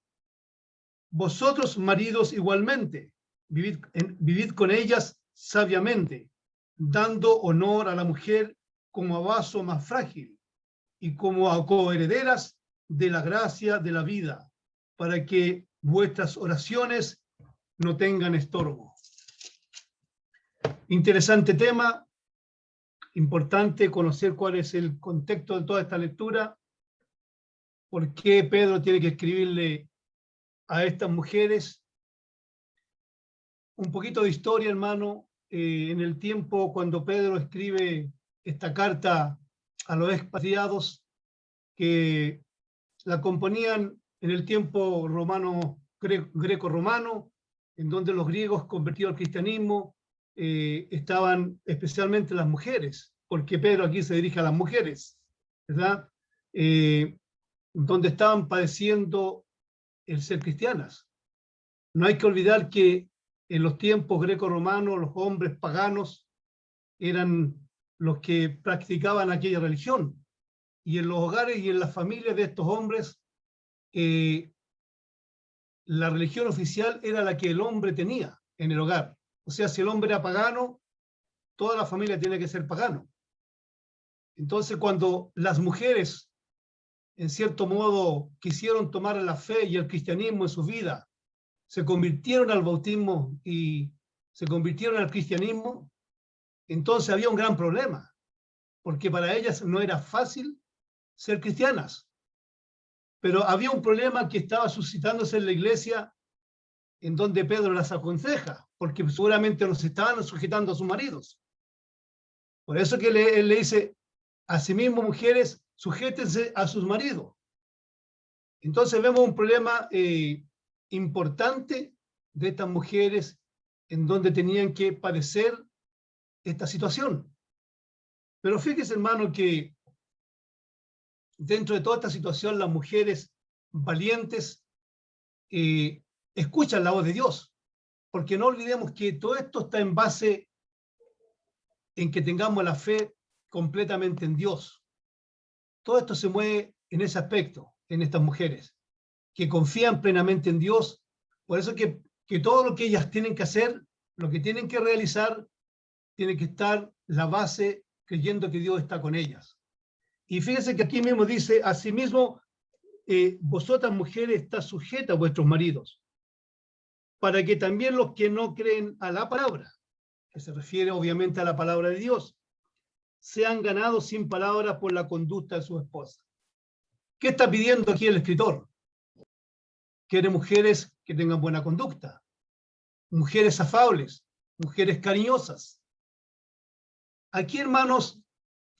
Vosotros, maridos, igualmente, vivid con ellas sabiamente, dando honor a la mujer como a vaso más frágil y como a coherederas de la gracia de la vida, para que vuestras oraciones no tengan estorbo. Interesante tema, importante conocer cuál es el contexto de toda esta lectura, por qué Pedro tiene que escribirle a estas mujeres. Un poquito de historia, hermano. En el tiempo cuando Pedro escribe esta carta a los expatriados, que la componían en el tiempo romano, greco-romano, en donde los griegos convertidos al cristianismo estaban especialmente las mujeres, porque Pedro aquí se dirige a las mujeres, ¿verdad? Donde estaban padeciendo el ser cristianas. No hay que olvidar que en los tiempos greco-romanos los hombres paganos eran los que practicaban aquella religión, y en los hogares y en las familias de estos hombres la religión oficial era la que el hombre tenía en el hogar. O sea, si el hombre era pagano, toda la familia tiene que ser pagano. Entonces, cuando las mujeres, en cierto modo, quisieron tomar la fe y el cristianismo en su vida, se convirtieron al bautismo y se convirtieron al cristianismo, entonces había un gran problema, porque para ellas no era fácil ser cristianas. Pero había un problema que estaba suscitándose en la iglesia, en donde Pedro las aconseja, porque seguramente los estaban sujetando a sus maridos. Por eso que él le dice: asimismo, mujeres, sujétense a sus maridos. Entonces vemos un problema importante de estas mujeres, en donde tenían que padecer esta situación. Pero fíjese, hermano, que dentro de toda esta situación, las mujeres valientes escuchan la voz de Dios, porque no olvidemos que todo esto está en base en que tengamos la fe completamente en Dios. Todo esto se mueve en ese aspecto, en estas mujeres, que confían plenamente en Dios. Por eso que todo lo que ellas tienen que hacer, lo que tienen que realizar, tiene que estar la base creyendo que Dios está con ellas. Y fíjense que aquí mismo dice: asimismo, vosotras mujeres estáis sujetas a vuestros maridos, para que también los que no creen a la palabra, que se refiere obviamente a la palabra de Dios, sean ganados sin palabra por la conducta de su esposa. ¿Qué está pidiendo aquí el escritor? Quiere mujeres que tengan buena conducta, mujeres afables, mujeres cariñosas. Aquí, hermanos,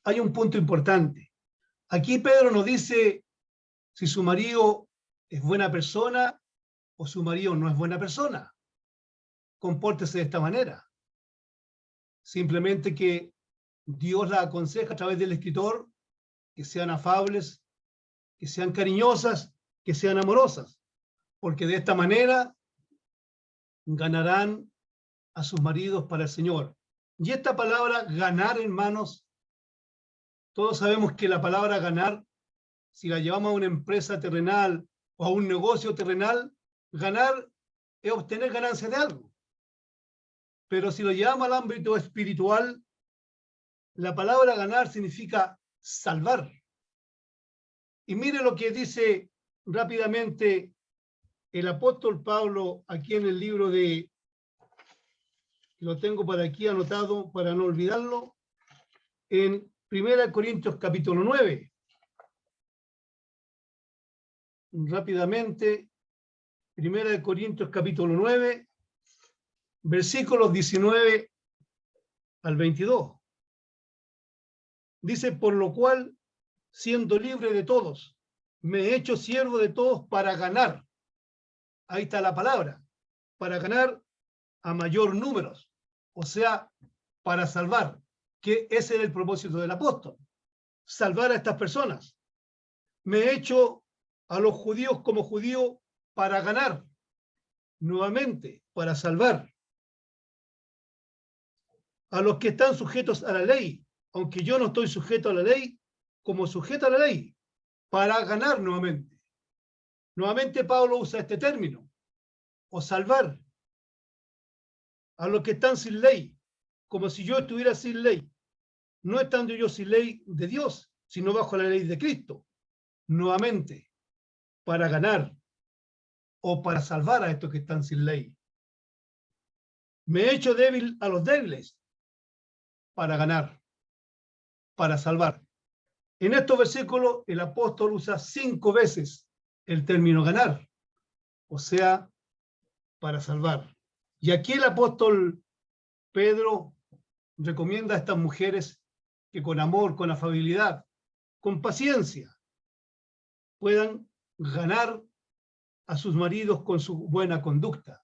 hay un punto importante. Aquí Pedro nos dice si su marido es buena persona o su marido no es buena persona. Compórtese de esta manera. Simplemente que Dios la aconseja a través del escritor que sean afables, que sean cariñosas, que sean amorosas, porque de esta manera ganarán a sus maridos para el Señor. Y esta palabra ganar, hermanos, todos sabemos que la palabra ganar, si la llevamos a una empresa terrenal o a un negocio terrenal, ganar es obtener ganancia de algo. Pero si lo llevamos al ámbito espiritual, la palabra ganar significa salvar. Y mire lo que dice rápidamente el apóstol Pablo aquí en el libro de, lo tengo por aquí anotado para no olvidarlo, en 1 Corintios capítulo 9. Rápidamente, 1 Corintios capítulo 9, versículos 19 al 22. Dice, por lo cual, siendo libre de todos, me he hecho siervo de todos para ganar. Ahí está la palabra, para ganar a mayor número, o sea, para salvar, que ese era el propósito del apóstol, salvar a estas personas. Me he hecho a los judíos como judío para ganar, nuevamente, para salvar. A los que están sujetos a la ley, aunque yo no estoy sujeto a la ley, como sujeto a la ley, para ganar nuevamente. Nuevamente Pablo usa este término, o salvar. A los que están sin ley, como si yo estuviera sin ley, no estando yo sin ley de Dios, sino bajo la ley de Cristo, nuevamente, para ganar o para salvar a estos que están sin ley. Me he hecho débil a los débiles para ganar, para salvar. En estos versículos el apóstol usa 5 veces el término ganar, o sea, para salvar. Y aquí el apóstol Pedro recomienda a estas mujeres que con amor, con afabilidad, con paciencia, puedan ganar a sus maridos con su buena conducta,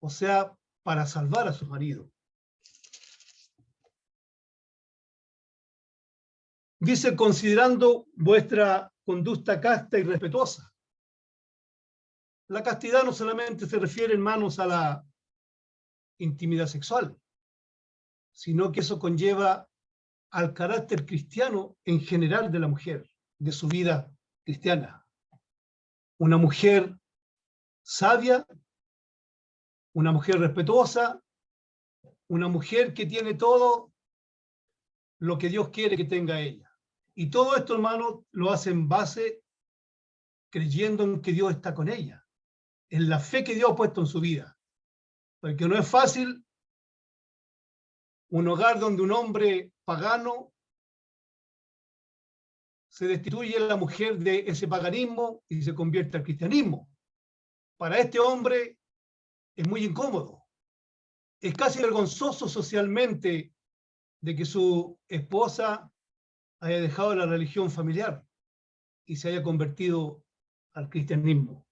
o sea, para salvar a sus maridos. Dice, considerando vuestra conducta casta y respetuosa. La castidad no solamente se refiere, hermanos, a la intimidad sexual, sino que eso conlleva al carácter cristiano en general de la mujer, de su vida cristiana. Una mujer sabia, una mujer respetuosa, una mujer que tiene todo lo que Dios quiere que tenga ella. Y todo esto, hermano, lo hace en base creyendo en que Dios está con ella, en la fe que Dios ha puesto en su vida. Porque no es fácil un hogar donde un hombre pagano se destituye a la mujer de ese paganismo y se convierte al cristianismo. Para este hombre es muy incómodo. Es casi vergonzoso socialmente de que su esposa haya dejado la religión familiar y se haya convertido al cristianismo.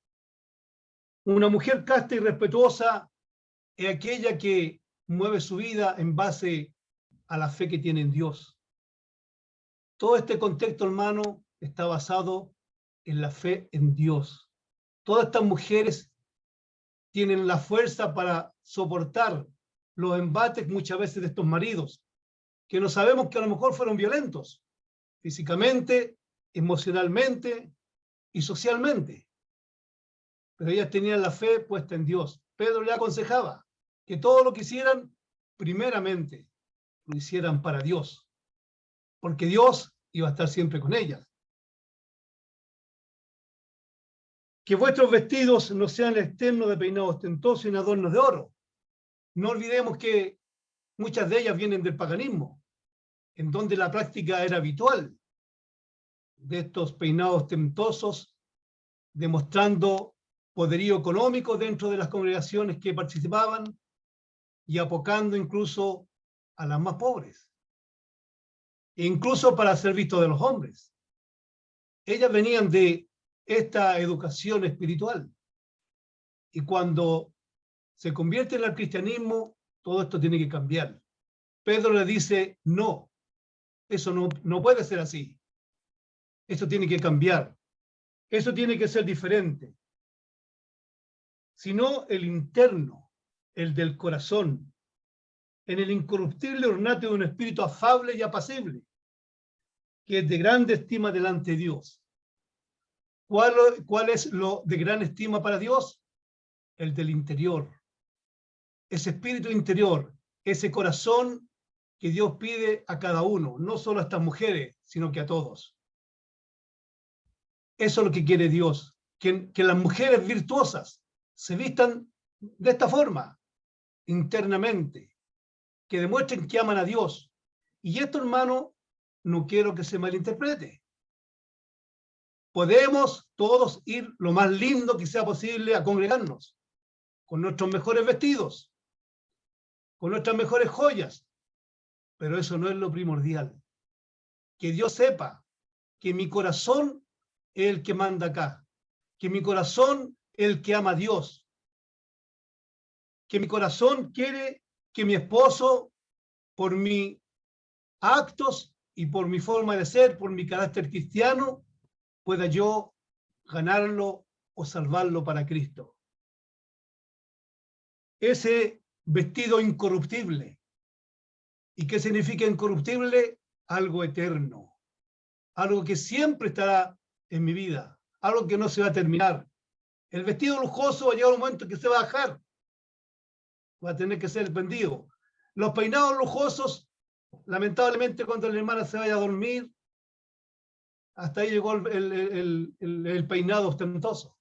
Una mujer casta y respetuosa es aquella que mueve su vida en base a la fe que tiene en Dios. Todo este contexto, hermano, está basado en la fe en Dios. Todas estas mujeres tienen la fuerza para soportar los embates muchas veces de estos maridos, que no sabemos que a lo mejor fueron violentos, físicamente, emocionalmente y socialmente. Pero ellas tenían la fe puesta en Dios. Pedro le aconsejaba que todo lo que hicieran, primeramente, lo hicieran para Dios, porque Dios iba a estar siempre con ellas. Que vuestros vestidos no sean externos de peinados ostentosos y en adornos de oro. No olvidemos que muchas de ellas vienen del paganismo, en donde la práctica era habitual de estos peinados ostentosos, demostrando poderío económico dentro de las congregaciones que participaban y apocando incluso a las más pobres, incluso para ser visto de los hombres. Ellas venían de esta educación espiritual. Y cuando se convierten al cristianismo, todo esto tiene que cambiar. Pedro le dice, no, eso no puede ser así. Eso tiene que cambiar. Eso tiene que ser diferente. Sino el interno, el del corazón, en el incorruptible ornato de un espíritu afable y apacible, que es de grande estima delante de Dios. ¿Cuál es lo de gran estima para Dios? El del interior. Ese espíritu interior, ese corazón que Dios pide a cada uno, no solo a estas mujeres, sino que a todos. Eso es lo que quiere Dios, que las mujeres virtuosas se vistan de esta forma, internamente, que demuestren que aman a Dios. Y esto, hermano, no quiero que se malinterprete. Podemos todos ir lo más lindo que sea posible a congregarnos, con nuestros mejores vestidos, con nuestras mejores joyas, pero eso no es lo primordial. Que Dios sepa que mi corazón es el que manda acá, que mi corazón es el que ama a Dios, que mi corazón quiere que mi esposo, por mis actos y por mi forma de ser, por mi carácter cristiano, pueda yo ganarlo o salvarlo para Cristo. Ese vestido incorruptible. ¿Y qué significa incorruptible? Algo eterno, algo que siempre estará en mi vida, algo que no se va a terminar. El vestido lujoso va a llegar un momento que se va a dejar, va a tener que ser vendido. Los peinados lujosos, lamentablemente, cuando la hermana se vaya a dormir, hasta ahí llegó el peinado ostentoso.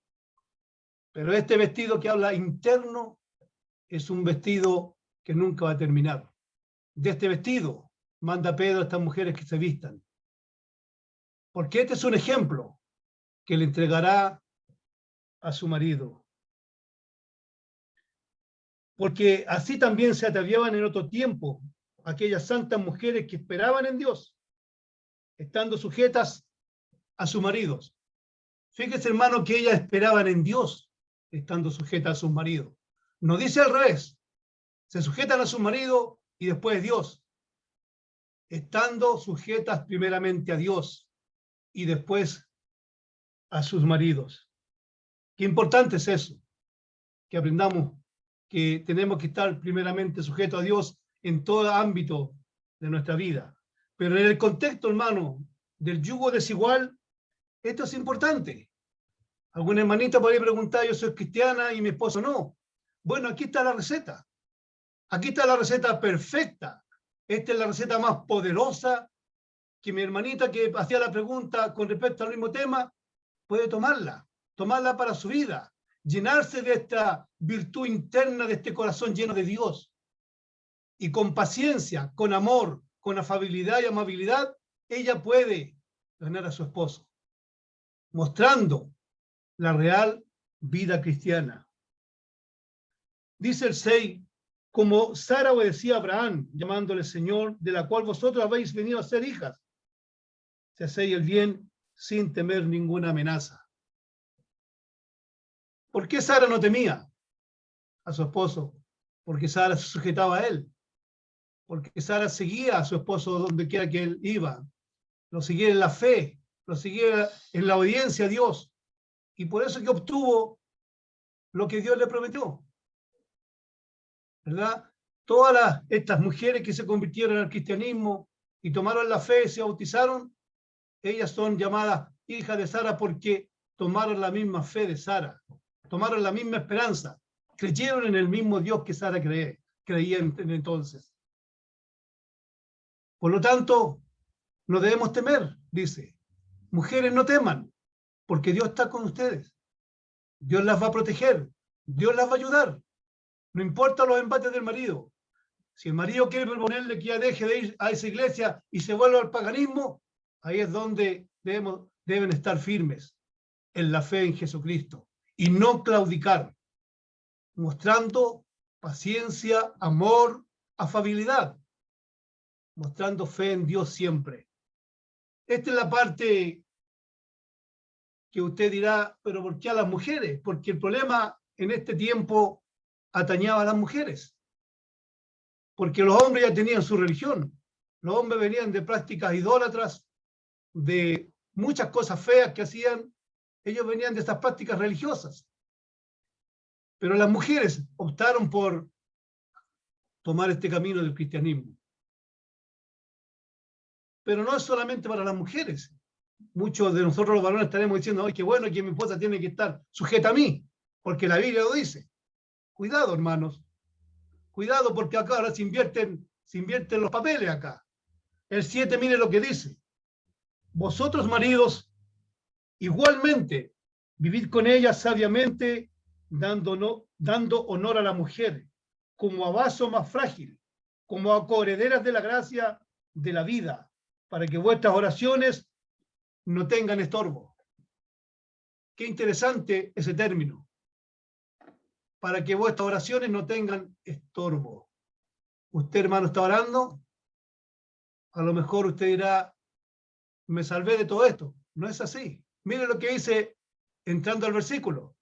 Pero este vestido que habla interno es un vestido que nunca va a terminar. De este vestido manda Pedro a estas mujeres que se vistan. Porque este es un ejemplo que le entregará a su marido. Porque así también se ataviaban en otro tiempo aquellas santas mujeres que esperaban en Dios, estando sujetas a sus maridos. Fíjese, hermano, que ellas esperaban en Dios, estando sujetas a sus maridos. No dice al revés. Se sujetan a su marido y después Dios, estando sujetas primeramente a Dios y después a sus maridos. Qué importante es eso, que aprendamos que tenemos que estar primeramente sujetos a Dios en todo ámbito de nuestra vida. Pero en el contexto, hermano, del yugo desigual, esto es importante. Alguna hermanita podría preguntar, yo soy cristiana y mi esposo no. Bueno, aquí está la receta. Aquí está la receta perfecta. Esta es la receta más poderosa que mi hermanita que hacía la pregunta con respecto al mismo tema puede tomarla para su vida, llenarse de esta virtud interna, de este corazón lleno de Dios. Y con paciencia, con amor, con afabilidad y amabilidad, ella puede ganar a su esposo, mostrando la real vida cristiana. Dice el 6, como Sara obedecía a Abraham, llamándole Señor, de la cual vosotros habéis venido a ser hijas. Se hacéis el bien sin temer ninguna amenaza. ¿Por qué Sara no temía a su esposo? Porque Sara se sujetaba a él. Porque Sara seguía a su esposo donde quiera que él iba. Lo seguía en la fe, lo seguía en la obediencia a Dios. Y por eso que obtuvo lo que Dios le prometió. ¿Verdad? Todas estas mujeres que se convirtieron al cristianismo y tomaron la fe y se bautizaron, ellas son llamadas hijas de Sara porque tomaron la misma fe de Sara, tomaron la misma esperanza, creyeron en el mismo Dios que Sara creía en entonces. Por lo tanto, no debemos temer, dice. Mujeres, no teman, porque Dios está con ustedes. Dios las va a proteger, Dios las va a ayudar. No importa los embates del marido. Si el marido quiere proponerle que ya deje de ir a esa iglesia y se vuelva al paganismo, ahí es donde deben estar firmes en la fe en Jesucristo y no claudicar, mostrando paciencia, amor, afabilidad, mostrando fe en Dios siempre. Esta es la parte que usted dirá, pero ¿por qué a las mujeres? Porque el problema en este tiempo atañaba a las mujeres. Porque los hombres ya tenían su religión. Los hombres venían de prácticas idólatras, de muchas cosas feas que hacían. Ellos venían de estas prácticas religiosas. Pero las mujeres optaron por tomar este camino del cristianismo. Pero no es solamente para las mujeres. Muchos de nosotros los varones estaremos diciendo, ¡ay, qué bueno que mi esposa tiene que estar sujeta a mí! Porque la Biblia lo dice. Cuidado, hermanos. Cuidado, porque acá ahora se invierten los papeles acá. El 7, mire lo que dice. Vosotros, maridos, igualmente, vivid con ella sabiamente, dando honor a la mujer, como a vaso más frágil, como a coherederas de la gracia de la vida, para que vuestras oraciones no tengan estorbo. Qué interesante ese término. Para que vuestras oraciones no tengan estorbo. Usted, hermano, está orando. A lo mejor usted dirá, me salvé de todo esto. No es así. Mire lo que dice, entrando al versículo.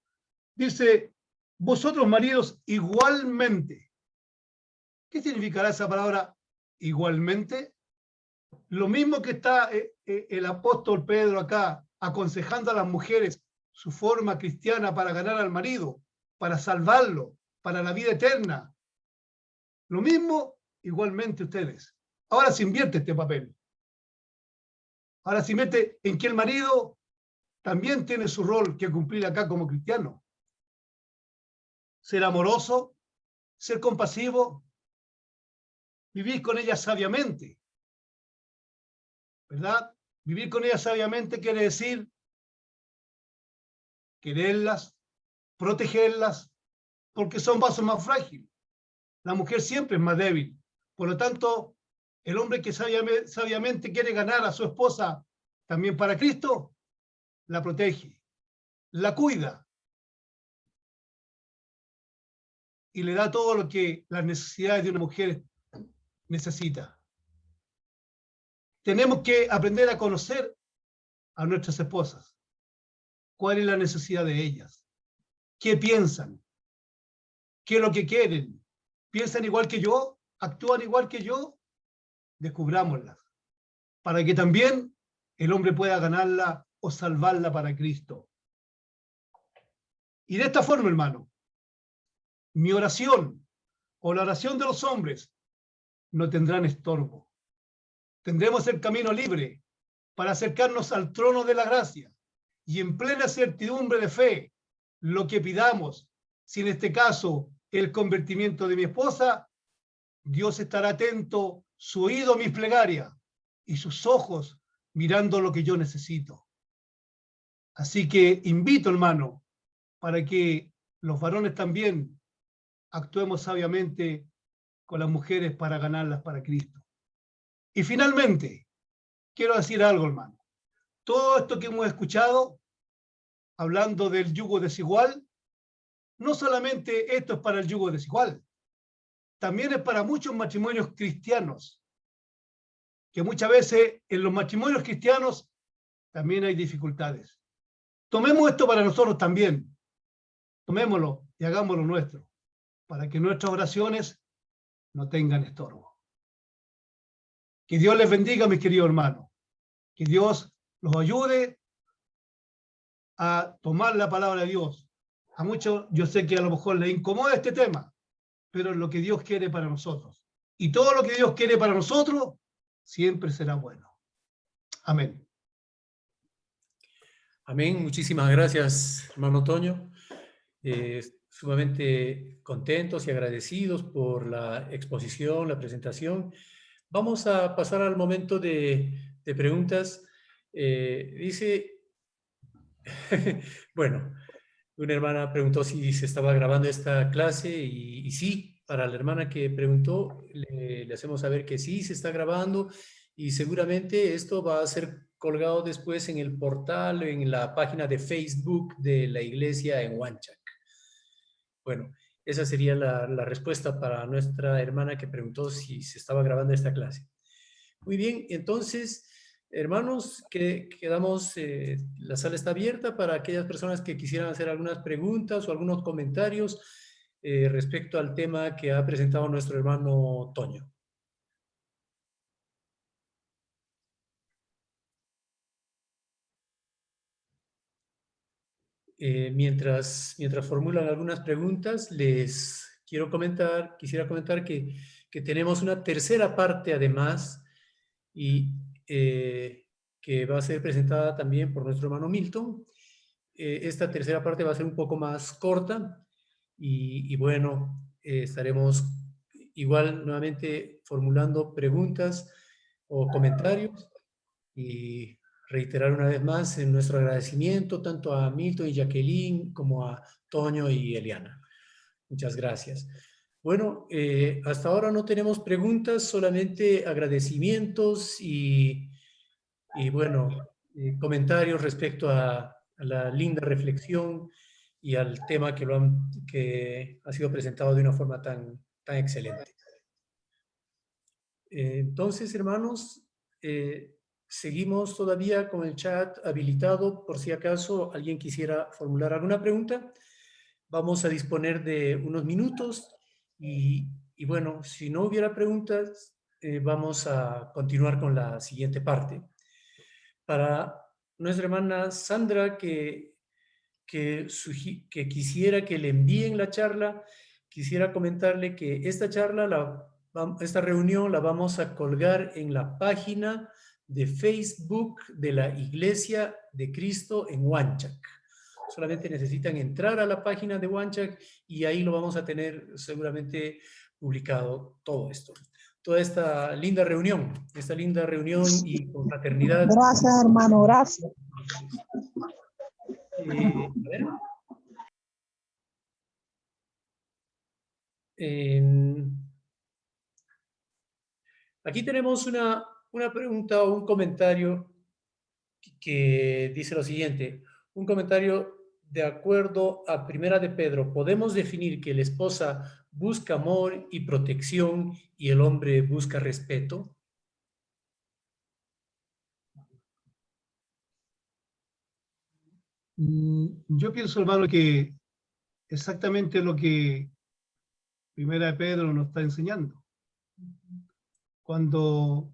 Dice, vosotros maridos igualmente. ¿Qué significará esa palabra igualmente? Lo mismo que está el apóstol Pedro acá aconsejando a las mujeres su forma cristiana para ganar al marido, para salvarlo, para la vida eterna. Lo mismo igualmente ustedes. Ahora se invierte este papel. Ahora se mete en que el marido también tiene su rol que cumplir acá como cristiano. Ser amoroso, ser compasivo, vivir con ella sabiamente. ¿Verdad? Vivir con ella sabiamente quiere decir quererlas, protegerlas, porque son vasos más frágiles. La mujer siempre es más débil. Por lo tanto, el hombre que sabiamente quiere ganar a su esposa también para Cristo, la protege, la cuida y le da todo lo que las necesidades de una mujer necesita. Tenemos que aprender a conocer a nuestras esposas. ¿Cuál es la necesidad de ellas? ¿Qué piensan? ¿Qué es lo que quieren? ¿Piensan igual que yo? ¿Actúan igual que yo? Descubrámoslas, para que también el hombre pueda ganarla o salvarla para Cristo. Y de esta forma, hermano, mi oración o la oración de los hombres no tendrán estorbo. Tendremos el camino libre para acercarnos al trono de la gracia y en plena certidumbre de fe, lo que pidamos, si en este caso el convertimiento de mi esposa, Dios estará atento, su oído a mis plegarias y sus ojos mirando lo que yo necesito. Así que invito, hermano, para que los varones también actuemos sabiamente con las mujeres para ganarlas para Cristo. Y finalmente, quiero decir algo, hermano. Todo esto que hemos escuchado, hablando del yugo desigual, no solamente esto es para el yugo desigual, también es para muchos matrimonios cristianos, que muchas veces en los matrimonios cristianos también hay dificultades. Tomemos esto para nosotros también, tomémoslo y hagámoslo nuestro, para que nuestras oraciones no tengan estorbo. Que Dios les bendiga, mis queridos hermanos, que Dios los ayude a tomar la palabra de Dios. A muchos yo sé que a lo mejor les incomoda este tema, pero es lo que Dios quiere para nosotros. Y todo lo que Dios quiere para nosotros siempre será bueno. Amén. Amén. Muchísimas gracias, hermano Toño. Sumamente contentos y agradecidos por la exposición, la presentación. Vamos a pasar al momento de preguntas. Dice, bueno, una hermana preguntó si se estaba grabando esta clase y sí, para la hermana que preguntó, le hacemos saber que sí se está grabando y seguramente esto va a ser colgado después en el portal, en la página de Facebook de la iglesia en Huanchac. Bueno, esa sería la respuesta para nuestra hermana que preguntó si se estaba grabando esta clase. Muy bien, entonces, hermanos, que quedamos, la sala está abierta para aquellas personas que quisieran hacer algunas preguntas o algunos comentarios respecto al tema que ha presentado nuestro hermano Toño. Mientras formulan algunas preguntas, quisiera comentar que tenemos una tercera parte además y que va a ser presentada también por nuestro hermano Milton. Esta tercera parte va a ser un poco más corta y bueno, estaremos igual nuevamente formulando preguntas o comentarios y reiterar una vez más en nuestro agradecimiento tanto a Milton y Jacqueline como a Toño y Eliana. Muchas gracias. Bueno, hasta ahora no tenemos preguntas, solamente agradecimientos y bueno, comentarios respecto a la linda reflexión y al tema que ha sido presentado de una forma tan excelente. Entonces, hermanos, seguimos todavía con el chat habilitado por si acaso alguien quisiera formular alguna pregunta. Vamos a disponer de unos minutos y bueno, si no hubiera preguntas, vamos a continuar con la siguiente parte. Para nuestra hermana Sandra, que quisiera que le envíen la charla, quisiera comentarle que esta charla, esta reunión la vamos a colgar en la página de Facebook de la Iglesia de Cristo en Huanchac. Solamente necesitan entrar a la página de Huanchac y ahí lo vamos a tener seguramente publicado todo esto. Toda esta linda reunión y confraternidad. Gracias, hermano, gracias. A ver. Aquí tenemos una pregunta o un comentario que dice lo siguiente. Un comentario de acuerdo a Primera de Pedro. ¿Podemos definir que la esposa busca amor y protección y el hombre busca respeto? Yo pienso, hermano, que exactamente lo que Primera de Pedro nos está enseñando. Cuando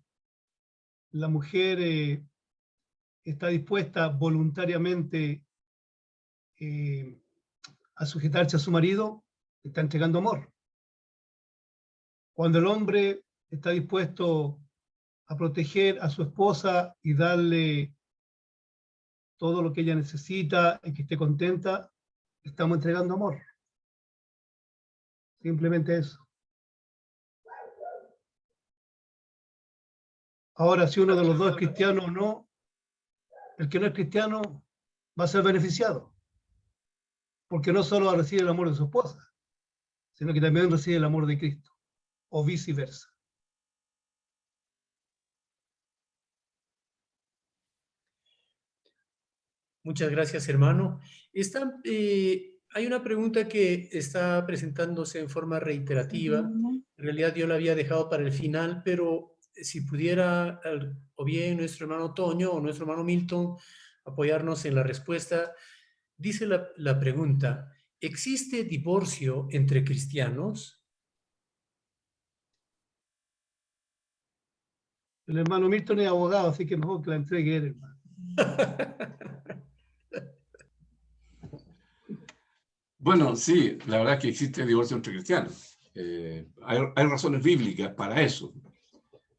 la mujer está dispuesta voluntariamente a sujetarse a su marido, está entregando amor. Cuando el hombre está dispuesto a proteger a su esposa y darle todo lo que ella necesita y que esté contenta, estamos entregando amor. Simplemente eso. Ahora, si uno de los dos es cristiano o no, el que no es cristiano va a ser beneficiado, porque no solo recibe el amor de su esposa, sino que también recibe el amor de Cristo, o viceversa. Muchas gracias, hermano. Hay una pregunta que está presentándose en forma reiterativa. En realidad yo la había dejado para el final, pero si pudiera, o bien nuestro hermano Toño o nuestro hermano Milton, apoyarnos en la respuesta. Dice la pregunta, ¿existe divorcio entre cristianos? El hermano Milton es abogado, así que mejor que la entregue él, hermano. Bueno, sí, la verdad es que existe divorcio entre cristianos. Hay razones bíblicas para eso.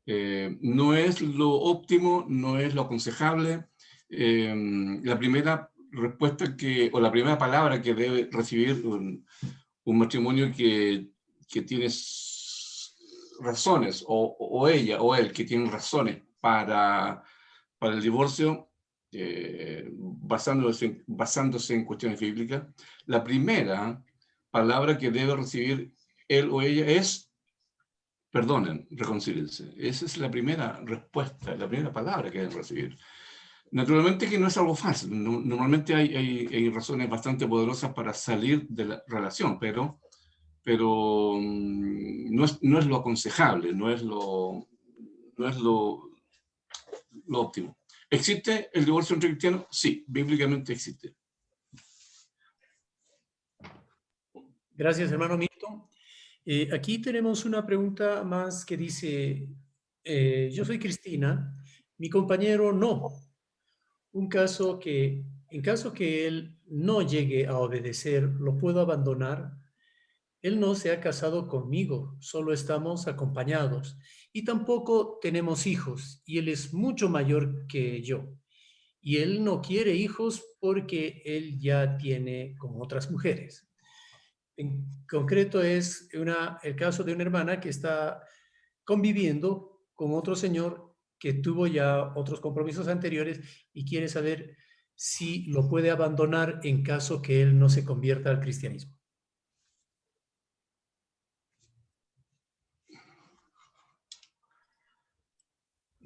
No es lo óptimo, no es lo aconsejable. La primera respuesta o la primera palabra que debe recibir un matrimonio que tiene razones, o ella o él que tienen razones para el divorcio, basándose en cuestiones bíblicas, la primera palabra que debe recibir él o ella es perdonen, reconcíliense. Esa es la primera respuesta, la primera palabra que deben recibir. Naturalmente que no es algo fácil. Normalmente hay razones bastante poderosas para salir de la relación, pero no es lo aconsejable, no es lo no es lo óptimo. ¿Existe el divorcio entre cristianos? Sí, bíblicamente existe. Gracias, hermano Milton. Aquí tenemos una pregunta más que dice, yo soy Cristina, mi compañero no. En caso que él no llegue a obedecer, ¿lo puedo abandonar? Él no se ha casado conmigo, solo estamos acompañados y tampoco tenemos hijos y él es mucho mayor que yo. Y él no quiere hijos porque él ya tiene con otras mujeres. En concreto es el caso de una hermana que está conviviendo con otro señor que tuvo ya otros compromisos anteriores y quiere saber si lo puede abandonar en caso que él no se convierta al cristianismo.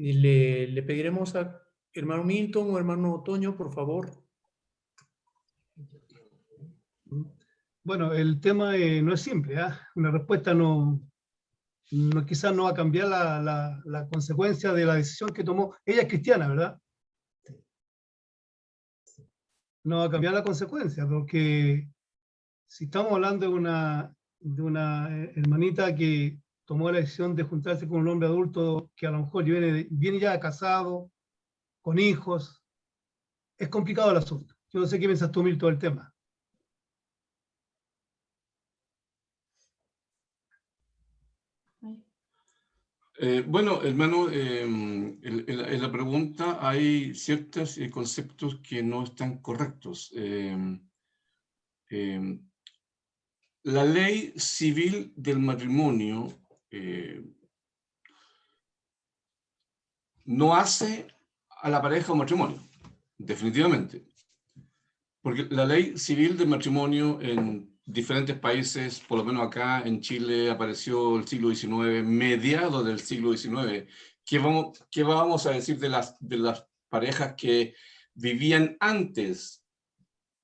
Y le pediremos a hermano Milton o hermano Otoño, por favor. Bueno, el tema no es simple, ¿ah? Una respuesta quizás no va a cambiar la consecuencia de la decisión que tomó. Ella es cristiana, ¿verdad? No va a cambiar la consecuencia, porque si estamos hablando de una hermanita que tomó la decisión de juntarse con un hombre adulto que a lo mejor viene ya casado, con hijos, es complicado el asunto. Yo no sé qué piensas tú, Milton, del tema. Bueno, hermano, en la pregunta hay ciertos conceptos que no están correctos. La ley civil del matrimonio no hace a la pareja un matrimonio, definitivamente. Porque la ley civil del matrimonio en diferentes países, por lo menos acá en Chile, apareció el siglo XIX, mediados del siglo XIX. ¿Qué vamos a decir de las parejas que vivían antes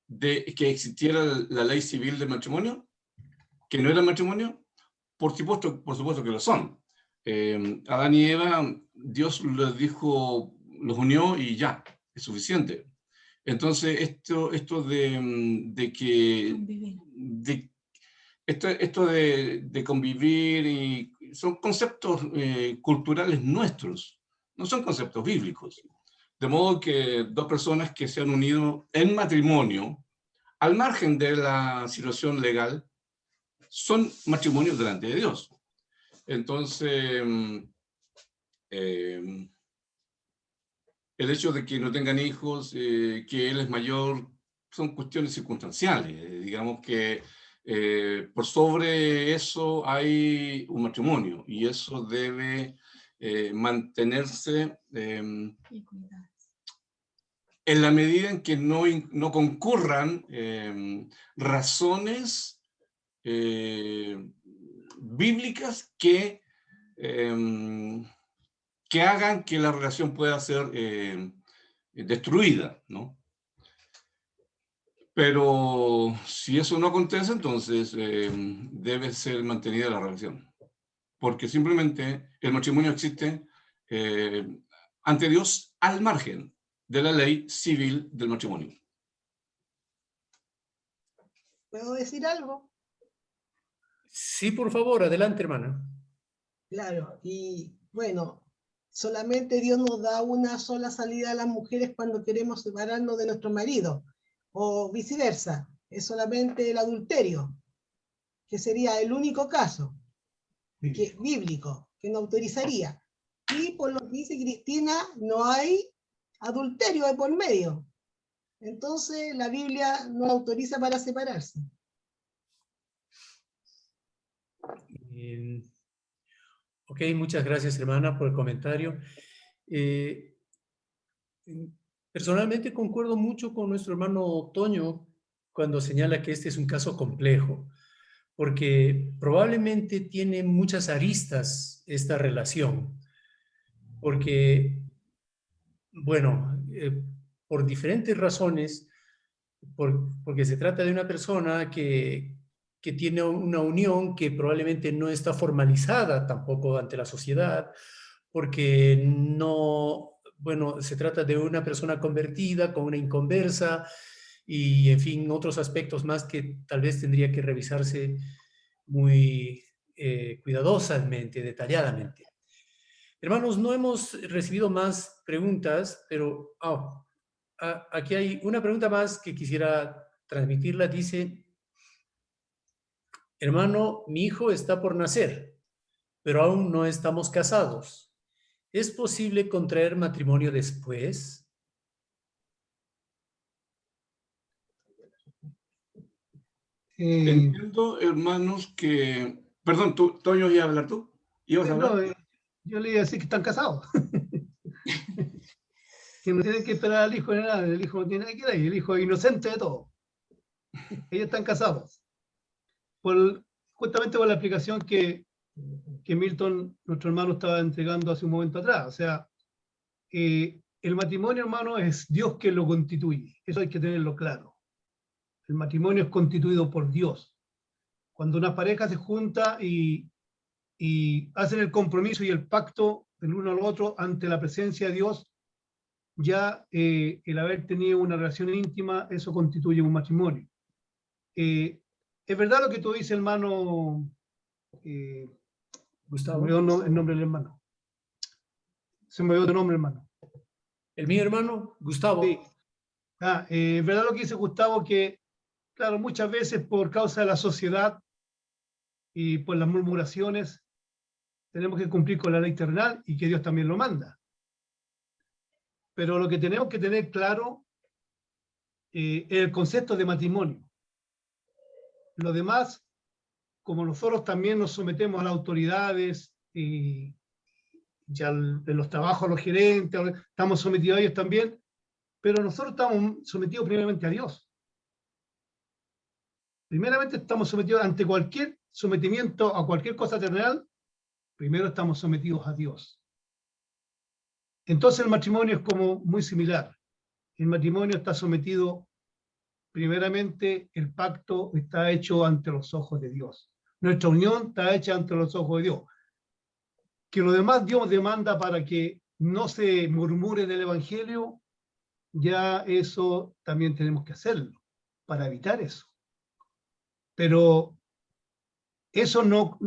de que existiera la ley civil del matrimonio? ¿Que no era matrimonio? Por supuesto que lo son. Adán y Eva, Dios les dijo, los unió y ya, es suficiente. Entonces, esto de convivir son conceptos culturales nuestros, no son conceptos bíblicos. De modo que dos personas que se han unido en matrimonio, al margen de la situación legal, son matrimonios delante de Dios. Entonces, el hecho de que no tengan hijos, que él es mayor, son cuestiones circunstanciales. Digamos que por sobre eso hay un matrimonio y eso debe mantenerse en la medida en que no concurran razones bíblicas que hagan que la relación pueda ser destruida, ¿no? Pero si eso no acontece, entonces debe ser mantenida la relación. Porque simplemente el matrimonio existe ante Dios al margen de la ley civil del matrimonio. ¿Puedo decir algo? Sí, por favor, adelante, hermana. Claro, y bueno, solamente Dios nos da una sola salida a las mujeres cuando queremos separarnos de nuestro marido, o viceversa, es solamente el adulterio, que sería el único caso bíblico que no autorizaría. Y por lo que dice Cristina, no hay adulterio de por medio. Entonces la Biblia no autoriza para separarse. Ok, muchas gracias, hermana, por el comentario. Personalmente concuerdo mucho con nuestro hermano Toño cuando señala que este es un caso complejo, porque probablemente tiene muchas aristas esta relación, porque, bueno, por diferentes razones, porque se trata de una persona que tiene una unión que probablemente no está formalizada tampoco ante la sociedad, porque no, bueno, se trata de una persona convertida con una inconversa y, en fin, otros aspectos más que tal vez tendría que revisarse muy cuidadosamente, detalladamente. Hermanos, no hemos recibido más preguntas, pero aquí hay una pregunta más que quisiera transmitirla. Dice, hermano, mi hijo está por nacer, pero aún no estamos casados. ¿Es posible contraer matrimonio después? Entiendo, hermanos, que... Perdón, Toño, ¿ibas a hablar tú? ¿Ibas a hablar? No, yo le iba a decir que están casados. Que no tienen que esperar al hijo ni nada, el hijo no tiene nada que ir ahí, el hijo es inocente de todo. Ellos están casados. Justamente por la explicación que Milton, nuestro hermano, estaba entregando hace un momento atrás. O sea, el matrimonio, hermano, es Dios quien lo constituye. Eso hay que tenerlo claro. El matrimonio es constituido por Dios. Cuando una pareja se junta y hacen el compromiso y el pacto del uno al otro ante la presencia de Dios, ya el haber tenido una relación íntima, eso constituye un matrimonio. Es verdad lo que tú dices, hermano. Gustavo. Se me olvidó el nombre del hermano. Se me olvidó tu nombre, hermano. ¿El mío, hermano? Gustavo. Sí. Es verdad lo que dice Gustavo, que, claro, muchas veces por causa de la sociedad y por las murmuraciones, tenemos que cumplir con la ley terrenal y que Dios también lo manda. Pero lo que tenemos que tener claro es el concepto de matrimonio. Lo demás, como nosotros también nos sometemos a las autoridades y ya en los trabajos, a los gerentes, estamos sometidos a ellos también, pero nosotros estamos sometidos primeramente a Dios. Primeramente estamos sometidos ante cualquier sometimiento a cualquier cosa terrenal, primero estamos sometidos a Dios. Entonces el matrimonio es como muy similar. El matrimonio está sometido, primeramente el pacto está hecho ante los ojos de Dios. Nuestra unión está hecha ante los ojos de Dios. Que lo demás Dios demanda para que no se murmure del Evangelio, ya eso también tenemos que hacerlo, para evitar eso. Pero eso no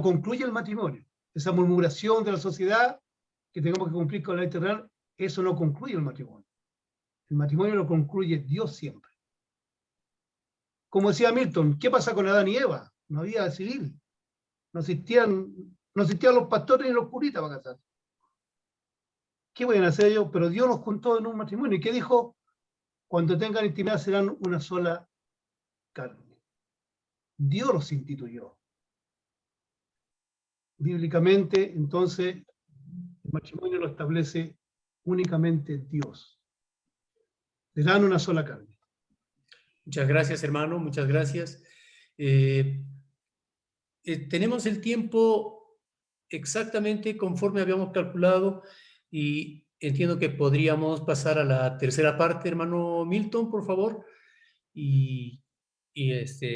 concluye el matrimonio. Esa murmuración de la sociedad, que tenemos que cumplir con la ley terrenal, eso no concluye el matrimonio. El matrimonio lo concluye Dios siempre. Como decía Milton, ¿qué pasa con Adán y Eva? No había civil. No existían los pastores ni los curitas para casarse. ¿Qué pueden hacer ellos? Pero Dios los juntó en un matrimonio. ¿Y qué dijo? Cuando tengan intimidad serán una sola carne. Dios los instituyó. Bíblicamente, entonces, el matrimonio lo establece únicamente Dios. Serán una sola carne. Muchas gracias, hermano, muchas gracias. Tenemos el tiempo exactamente conforme habíamos calculado y entiendo que podríamos pasar a la tercera parte, hermano Milton, por favor. Y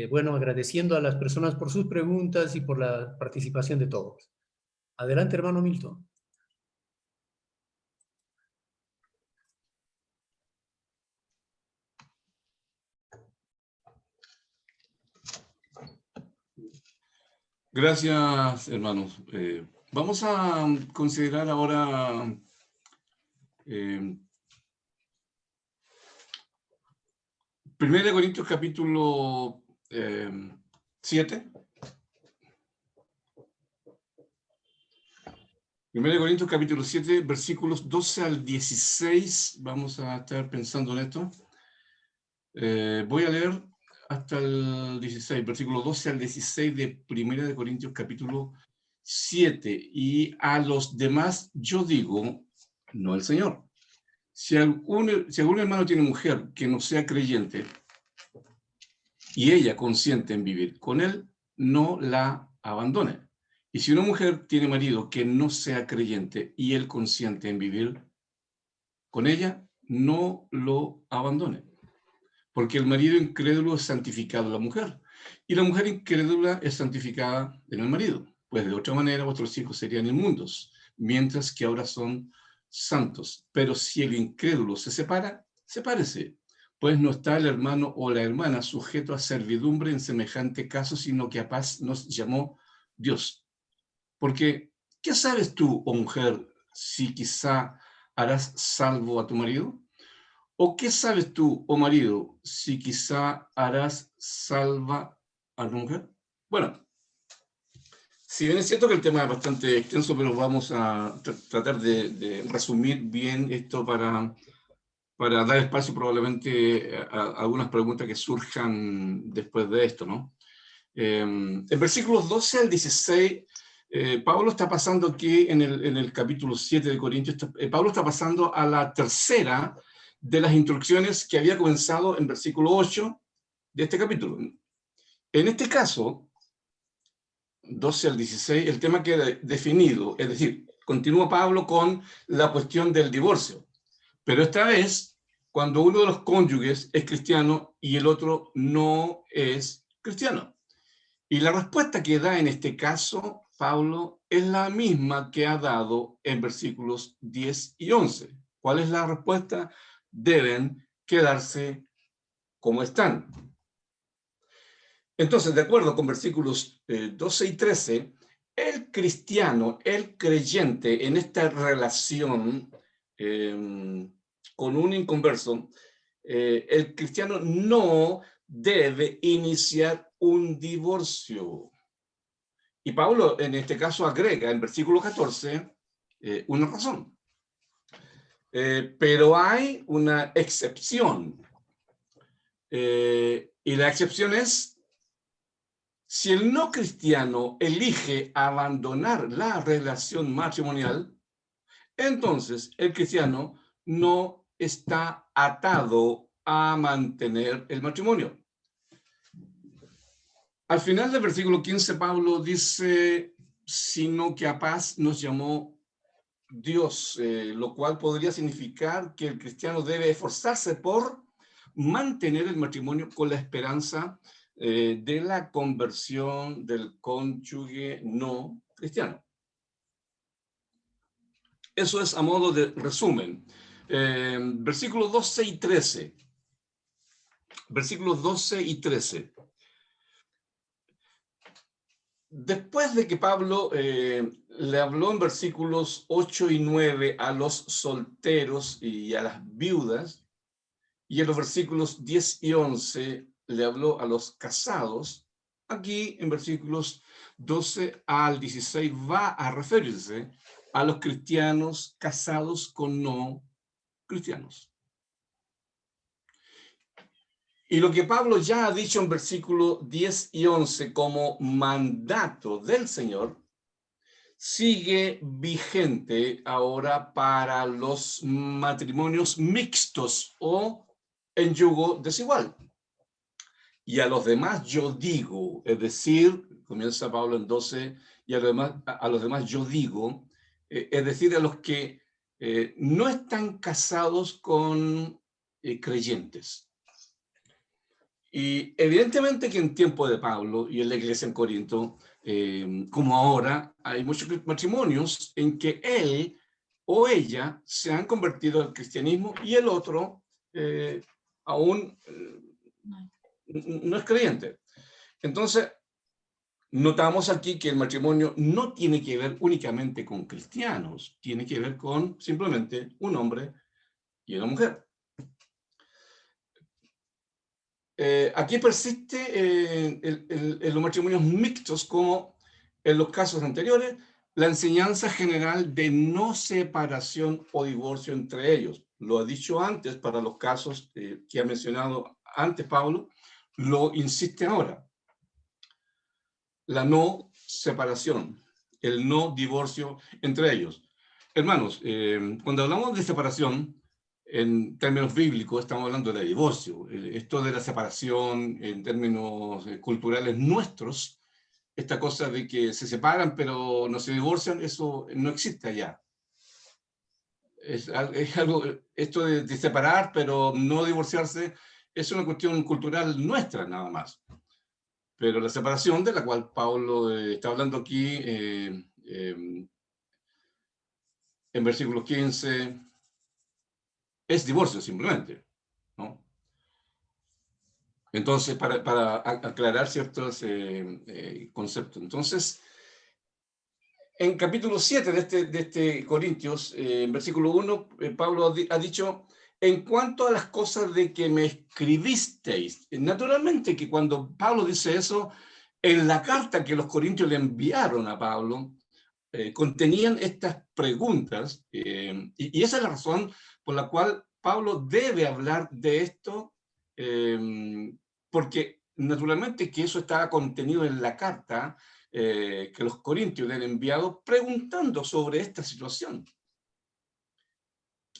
bueno, agradeciendo a las personas por sus preguntas y por la participación de todos. Adelante, hermano Milton. Gracias, hermanos. Vamos a considerar ahora 1 Corintios capítulo 7. 1 Corintios capítulo 7, versículos 12 al 16. Vamos a estar pensando en esto. Voy a leer hasta el 16, versículo 12 al 16 de 1 Corintios capítulo 7. Y a los demás yo digo, no el Señor. Si algún hermano tiene mujer que no sea creyente y ella consiente en vivir con él, no la abandone. Y si una mujer tiene marido que no sea creyente y él consiente en vivir con ella, no lo abandone. Porque el marido incrédulo es santificado en la mujer, y la mujer incrédula es santificada en el marido, pues de otra manera vuestros hijos serían inmundos, mientras que ahora son santos. Pero si el incrédulo se separa, sepárese, pues no está el hermano o la hermana sujeto a servidumbre en semejante caso, sino que a paz nos llamó Dios. Porque, ¿qué sabes tú, oh mujer, si quizá harás salvo a tu marido? ¿O qué sabes tú, oh marido, si quizá harás salva a tu mujer? Bueno, si bien es cierto que el tema es bastante extenso, pero vamos a tratar de resumir bien esto para dar espacio probablemente a algunas preguntas que surjan después de esto, ¿no? En versículos 12 al 16, Pablo está pasando aquí en el capítulo 7 de Corintios, Pablo está pasando a la tercera de las instrucciones que había comenzado en versículo 8 de este capítulo. En este caso, 12 al 16, el tema queda definido, es decir, continúa Pablo con la cuestión del divorcio, pero esta vez cuando uno de los cónyuges es cristiano y el otro no es cristiano. Y la respuesta que da en este caso Pablo es la misma que ha dado en versículos 10 y 11. ¿Cuál es la respuesta? Deben quedarse como están. Entonces, de acuerdo con versículos 12 y 13, el cristiano, el creyente en esta relación con un inconverso, el cristiano no debe iniciar un divorcio. Y Pablo en este caso agrega en versículo 14 una razón. Pero hay una excepción. Y la excepción es si el no cristiano elige abandonar la relación matrimonial, entonces el cristiano no está atado a mantener el matrimonio. Al final del versículo 15, Pablo dice, sino que a paz nos llamó Dios, lo cual podría significar que el cristiano debe esforzarse por mantener el matrimonio con la esperanza de la conversión del cónyuge no cristiano. Eso es a modo de resumen. Versículos 12 y 13. Versículos 12 y 13. Después de que Pablo le habló en versículos 8 y 9 a los solteros y a las viudas, y en los versículos 10 y 11 le habló a los casados, aquí en versículos 12 al 16 va a referirse a los cristianos casados con no cristianos. Y lo que Pablo ya ha dicho en versículos 10 y 11 como mandato del Señor, sigue vigente ahora para los matrimonios mixtos o en yugo desigual. Y a los demás yo digo, es decir, comienza Pablo en 12, y a los demás yo digo, es decir, a los que no están casados con creyentes. Y evidentemente que en tiempo de Pablo y en la iglesia en Corinto, como ahora, hay muchos matrimonios en que él o ella se han convertido al cristianismo y el otro aún no es creyente. Entonces, notamos aquí que el matrimonio no tiene que ver únicamente con cristianos, tiene que ver con simplemente un hombre y una mujer. Aquí persiste en los matrimonios mixtos, como en los casos anteriores, la enseñanza general de no separación o divorcio entre ellos. Lo ha dicho antes para los casos que ha mencionado antes Pablo, lo insiste ahora. La no separación, el no divorcio entre ellos. Hermanos, cuando hablamos de separación, en términos bíblicos estamos hablando de divorcio. Esto de la separación en términos culturales nuestros, esta cosa de que se separan pero no se divorcian, eso no existe allá. Es algo, esto de separar pero no divorciarse es una cuestión cultural nuestra nada más. Pero la separación de la cual Pablo está hablando aquí en versículo 15, es divorcio simplemente, ¿no? Entonces, para aclarar ciertos conceptos. Entonces, en capítulo 7 de este Corintios, en versículo 1, Pablo ha dicho, en cuanto a las cosas de que me escribisteis, naturalmente que cuando Pablo dice eso, en la carta que los corintios le enviaron a Pablo, contenían estas preguntas, y esa es la razón por la cual Pablo debe hablar de esto, porque naturalmente que eso estaba contenido en la carta que los corintios le han enviado preguntando sobre esta situación.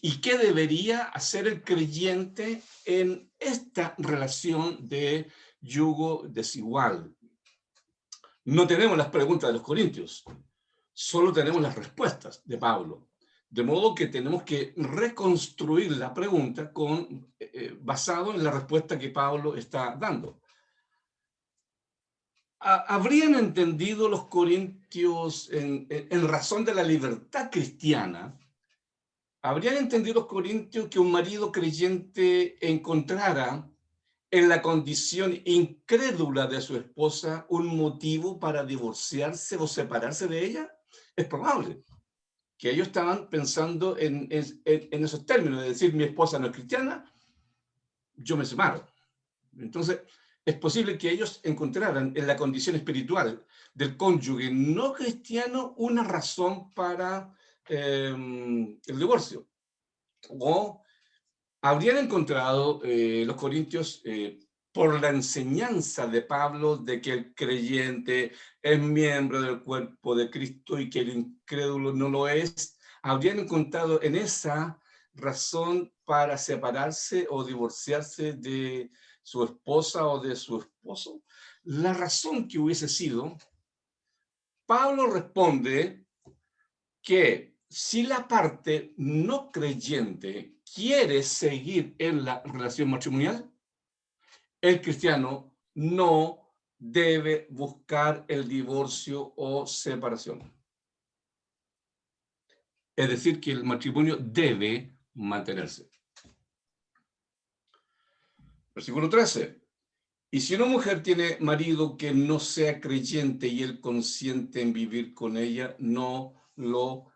¿Y qué debería hacer el creyente en esta relación de yugo desigual? No tenemos las preguntas de los corintios, solo tenemos las respuestas de Pablo. De modo que tenemos que reconstruir la pregunta basado en la respuesta que Pablo está dando. ¿Habrían entendido los corintios en razón de la libertad cristiana? ¿Habrían entendido los corintios que un marido creyente encontrara en la condición incrédula de su esposa un motivo para divorciarse o separarse de ella? Es probable que ellos estaban pensando en esos términos, de decir, mi esposa no es cristiana, yo me separo. Entonces, es posible que ellos encontraran en la condición espiritual del cónyuge no cristiano una razón para el divorcio. O habrían encontrado los corintios, por la enseñanza de Pablo de que el creyente es miembro del cuerpo de Cristo y que el incrédulo no lo es, habrían encontrado en esa razón para separarse o divorciarse de su esposa o de su esposo. La razón que hubiese sido, Pablo responde que si la parte no creyente quiere seguir en la relación matrimonial, el cristiano no debe buscar el divorcio o separación. Es decir, que el matrimonio debe mantenerse. Versículo 13. Y si una mujer tiene marido que no sea creyente y él consiente en vivir con ella, no lo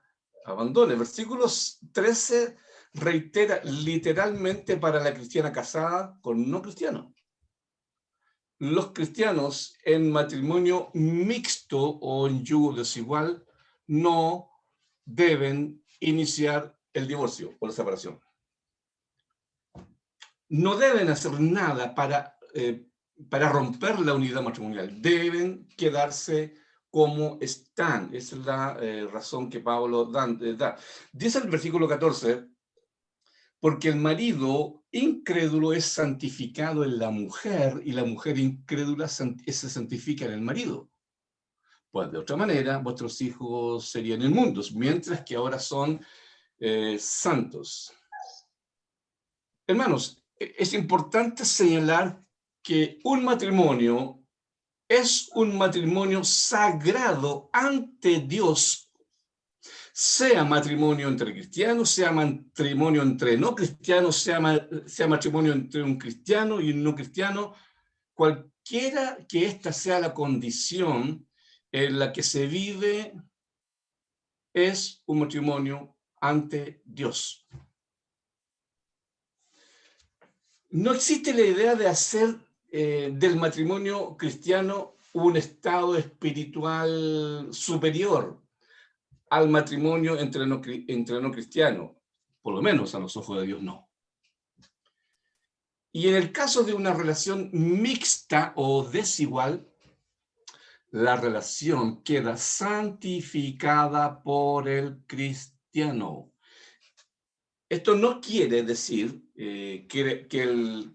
abandone. Versículo 13 reitera literalmente para la cristiana casada con no cristiano. Los cristianos en matrimonio mixto o en yugo desigual no deben iniciar el divorcio o la separación. No deben hacer nada para romper la unidad matrimonial. Deben quedarse como están. Esa es la razón que Pablo da. Dice el versículo 14, porque el marido incrédulo es santificado en la mujer y la mujer incrédula se santifica en el marido. Pues de otra manera, vuestros hijos serían inmundos, mientras que ahora son santos. Hermanos, es importante señalar que un matrimonio es un matrimonio sagrado ante Dios, sea matrimonio entre cristianos, sea matrimonio entre no cristianos, sea matrimonio entre un cristiano y un no cristiano, cualquiera que esta sea la condición en la que se vive, es un matrimonio ante Dios. No existe la idea de hacer del matrimonio cristiano un estado espiritual superior al matrimonio entre no cristianos, por lo menos a los ojos de Dios no. Y en el caso de una relación mixta o desigual, la relación queda santificada por el cristiano. Esto no quiere decir que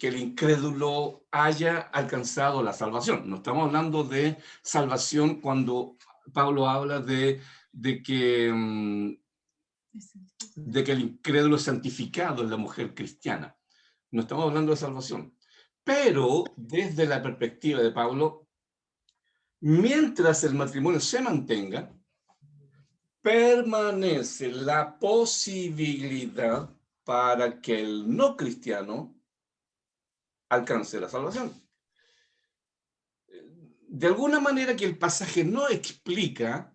el incrédulo haya alcanzado la salvación. No estamos hablando de salvación cuando Pablo habla de que el incrédulo es santificado en la mujer cristiana. No estamos hablando de salvación. Pero desde la perspectiva de Pablo, mientras el matrimonio se mantenga, permanece la posibilidad para que el no cristiano alcance la salvación. De alguna manera que el pasaje no explica,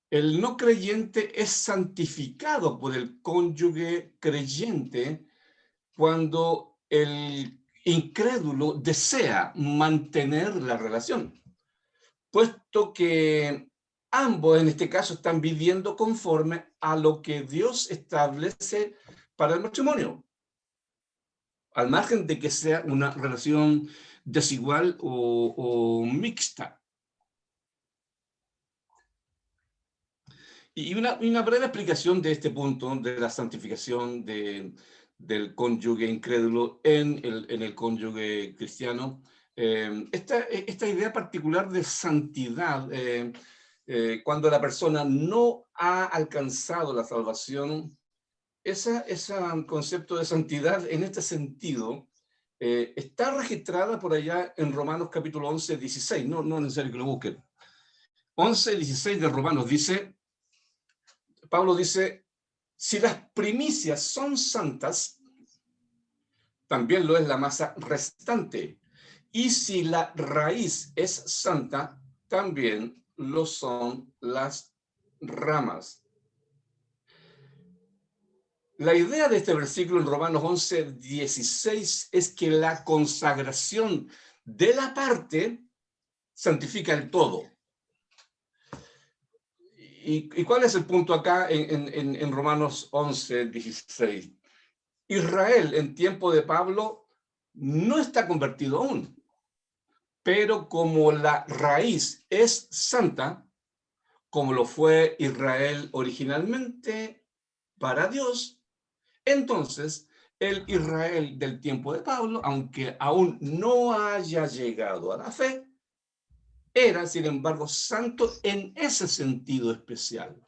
el no creyente es santificado por el cónyuge creyente cuando el incrédulo desea mantener la relación, puesto que ambos en este caso están viviendo conforme a lo que Dios establece para el matrimonio, al margen de que sea una relación desigual o mixta. Y una breve explicación de este punto, de la santificación del cónyuge incrédulo en el cónyuge cristiano. Esta idea particular de santidad, cuando la persona no ha alcanzado la salvación, ese concepto de santidad en este sentido está registrada por allá en Romanos capítulo 11, 16. No es necesario que lo busquen. 11, 16 de Romanos dice... Pablo dice, si las primicias son santas, también lo es la masa restante. Y si la raíz es santa, también lo son las ramas. La idea de este versículo en Romanos 11, 16 es que la consagración de la parte santifica el todo. ¿Y cuál es el punto acá en Romanos 11, 16? Israel en tiempo de Pablo no está convertido aún, pero como la raíz es santa, como lo fue Israel originalmente para Dios, entonces el Israel del tiempo de Pablo, aunque aún no haya llegado a la fe, era, sin embargo, santo en ese sentido especial,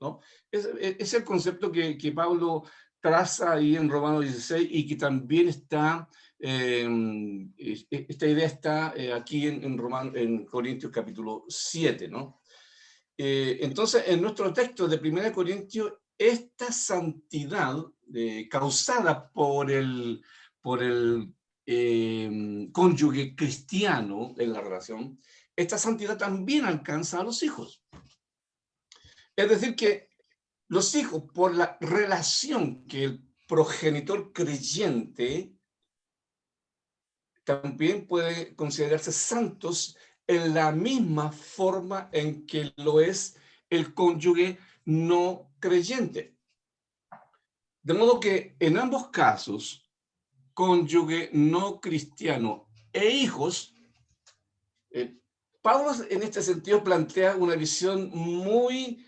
¿no? Es el concepto que Pablo traza ahí en Romanos 16 y que también está, esta idea está aquí en Corintios capítulo 7, ¿no? Entonces, en nuestro texto de 1 Corintios, esta santidad causada por el cónyuge cristiano en la relación, esta santidad también alcanza a los hijos. Es decir, que los hijos, por la relación que el progenitor creyente, también puede considerarse santos en la misma forma en que lo es el cónyuge no creyente. De modo que en ambos casos, cónyuge no cristiano e hijos, Pablo en este sentido plantea una visión muy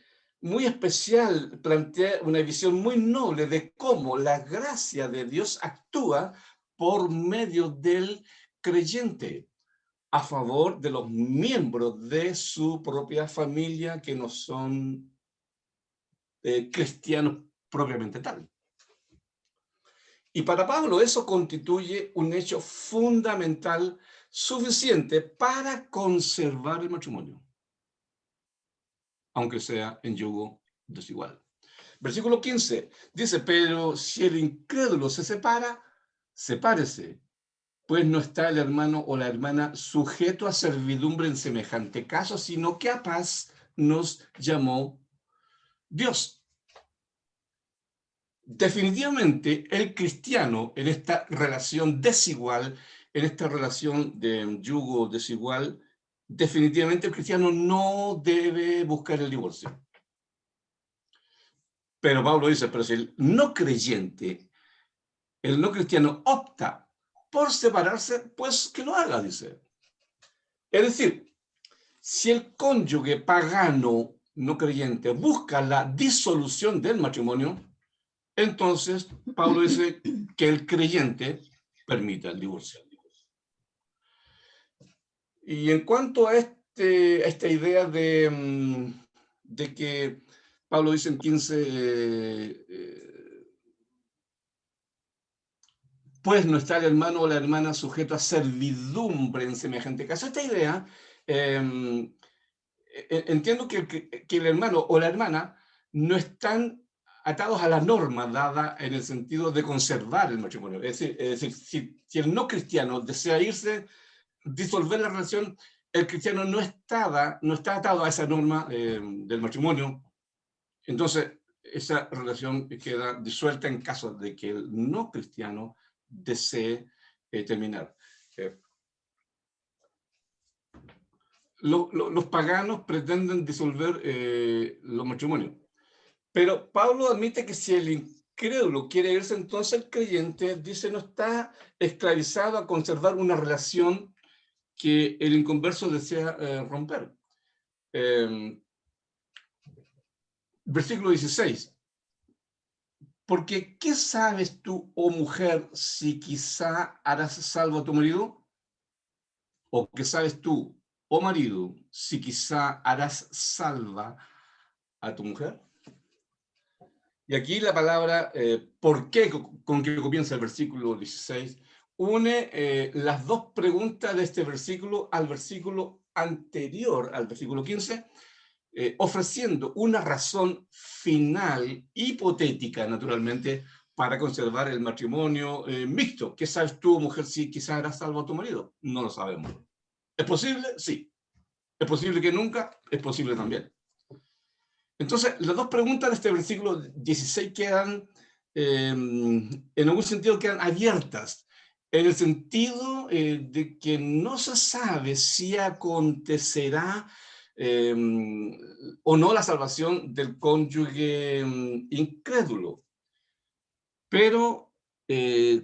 especial, plantea una visión muy noble de cómo la gracia de Dios actúa por medio del creyente a favor de los miembros de su propia familia que no son cristianos propiamente tal. Y para Pablo eso constituye un hecho fundamental suficiente para conservar el matrimonio, aunque sea en yugo desigual. Versículo 15 dice, pero si el incrédulo se separa, sepárese, pues no está el hermano o la hermana sujeto a servidumbre en semejante caso, sino que a paz nos llamó Dios. Definitivamente el cristiano en esta relación desigual, en esta relación de yugo desigual, definitivamente el cristiano no debe buscar el divorcio. Pero Pablo dice, pero si el no creyente, el no cristiano opta por separarse, pues que lo haga, dice. Es decir, si el cónyuge pagano no creyente busca la disolución del matrimonio, entonces Pablo dice que el creyente permita el divorcio. Y en cuanto a esta idea de que Pablo dice en 15, pues no está el hermano o la hermana sujeto a servidumbre en semejante caso. Esta idea, entiendo que el hermano o la hermana no están atados a la norma dada en el sentido de conservar el matrimonio. Es decir, si el no cristiano desea irse, disolver la relación, el cristiano no está atado a esa norma del matrimonio, entonces esa relación queda disuelta en caso de que el no cristiano desee terminar. Los paganos pretenden disolver los matrimonios, pero Pablo admite que si el incrédulo quiere irse, entonces el creyente, dice, no está esclavizado a conservar una relación que el inconverso desea romper. Versículo 16. Porque, ¿qué sabes tú, oh mujer, si quizá harás salvo a tu marido? ¿O qué sabes tú, oh marido, si quizá harás salva a tu mujer? Y aquí la palabra ¿por qué? Con que comienza el versículo 16, une las dos preguntas de este versículo al versículo anterior, al versículo 15, ofreciendo una razón final, hipotética, naturalmente, para conservar el matrimonio mixto. ¿Qué sabes tú, mujer, si quizás harás salvo a tu marido? No lo sabemos. ¿Es posible? Sí. ¿Es posible que nunca? Es posible también. Entonces, las dos preguntas de este versículo 16 quedan, en algún sentido, quedan abiertas, en el sentido de que no se sabe si acontecerá o no la salvación del cónyuge incrédulo. Pero,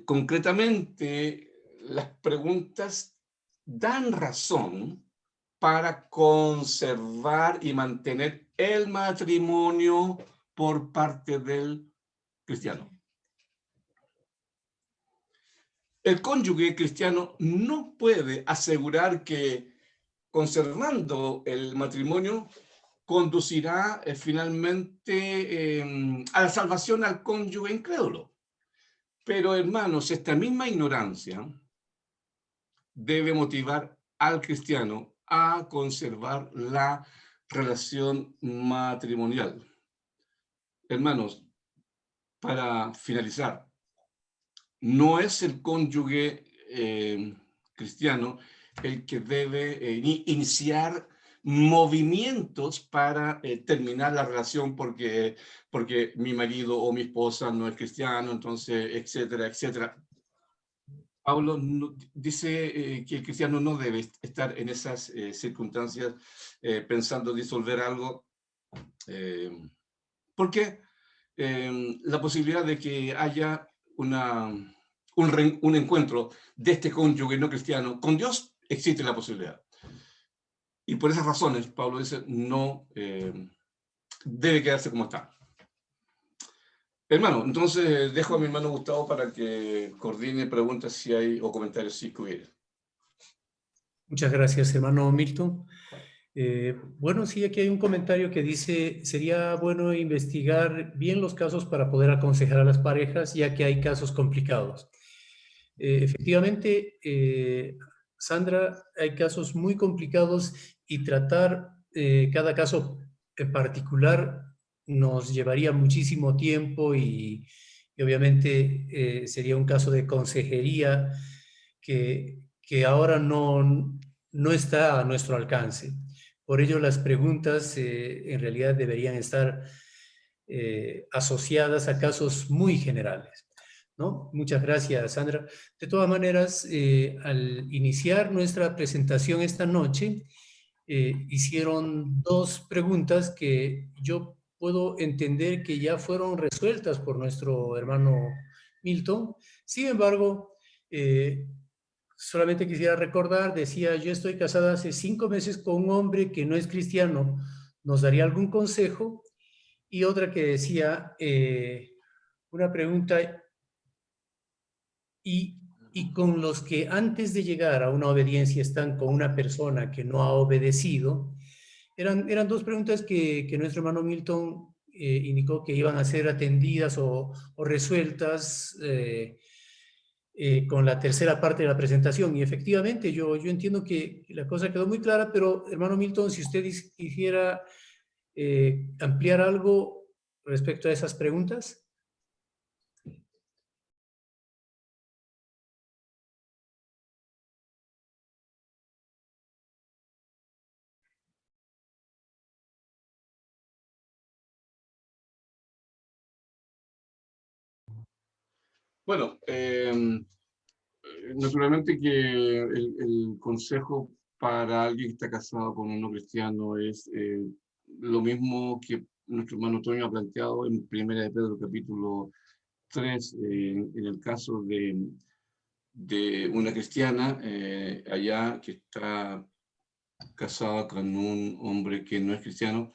concretamente, las preguntas dan razón para conservar y mantener el matrimonio por parte del cristiano. El cónyuge cristiano no puede asegurar que conservando el matrimonio conducirá finalmente a la salvación al cónyuge incrédulo. Pero, hermanos, esta misma ignorancia debe motivar al cristiano a conservar la relación matrimonial. Hermanos, para finalizar, no es el cónyuge cristiano el que debe iniciar movimientos para terminar la relación porque mi marido o mi esposa no es cristiano, entonces, etcétera, etcétera. Pablo dice que el cristiano no debe estar en esas circunstancias pensando disolver algo, porque la posibilidad de que haya un encuentro de este cónyuge no cristiano con Dios, existe la posibilidad. Y por esas razones, Pablo dice, no debe quedarse como está. Hermano, entonces dejo a mi hermano Gustavo para que coordine preguntas si hay o comentarios si hubiera. Muchas gracias, hermano Milton. Bueno, sí, aquí hay un comentario que dice, sería bueno investigar bien los casos para poder aconsejar a las parejas, ya que hay casos complicados. Efectivamente, Sandra, hay casos muy complicados y tratar cada caso en particular nos llevaría muchísimo tiempo y obviamente sería un caso de consejería que ahora no está a nuestro alcance. Por ello, las preguntas en realidad deberían estar asociadas a casos muy generales, ¿no? Muchas gracias, Sandra. De todas maneras, al iniciar nuestra presentación esta noche, hicieron dos preguntas que yo puedo entender que ya fueron resueltas por nuestro hermano Milton. Sin embargo, solamente quisiera recordar, decía, yo estoy casada hace 5 meses con un hombre que no es cristiano, ¿nos daría algún consejo? Y otra que decía, una pregunta, y con los que antes de llegar a una obediencia están con una persona que no ha obedecido, eran dos preguntas que nuestro hermano Milton indicó que iban a ser atendidas o resueltas con la tercera parte de la presentación. Y efectivamente, yo entiendo que la cosa quedó muy clara, pero hermano Milton, si usted quisiera ampliar algo, respecto a esas preguntas. Bueno, naturalmente que el consejo para alguien que está casado con un no cristiano es lo mismo que nuestro hermano Toño ha planteado en 1 de Pedro capítulo 3, en el caso de una cristiana allá que está casada con un hombre que no es cristiano.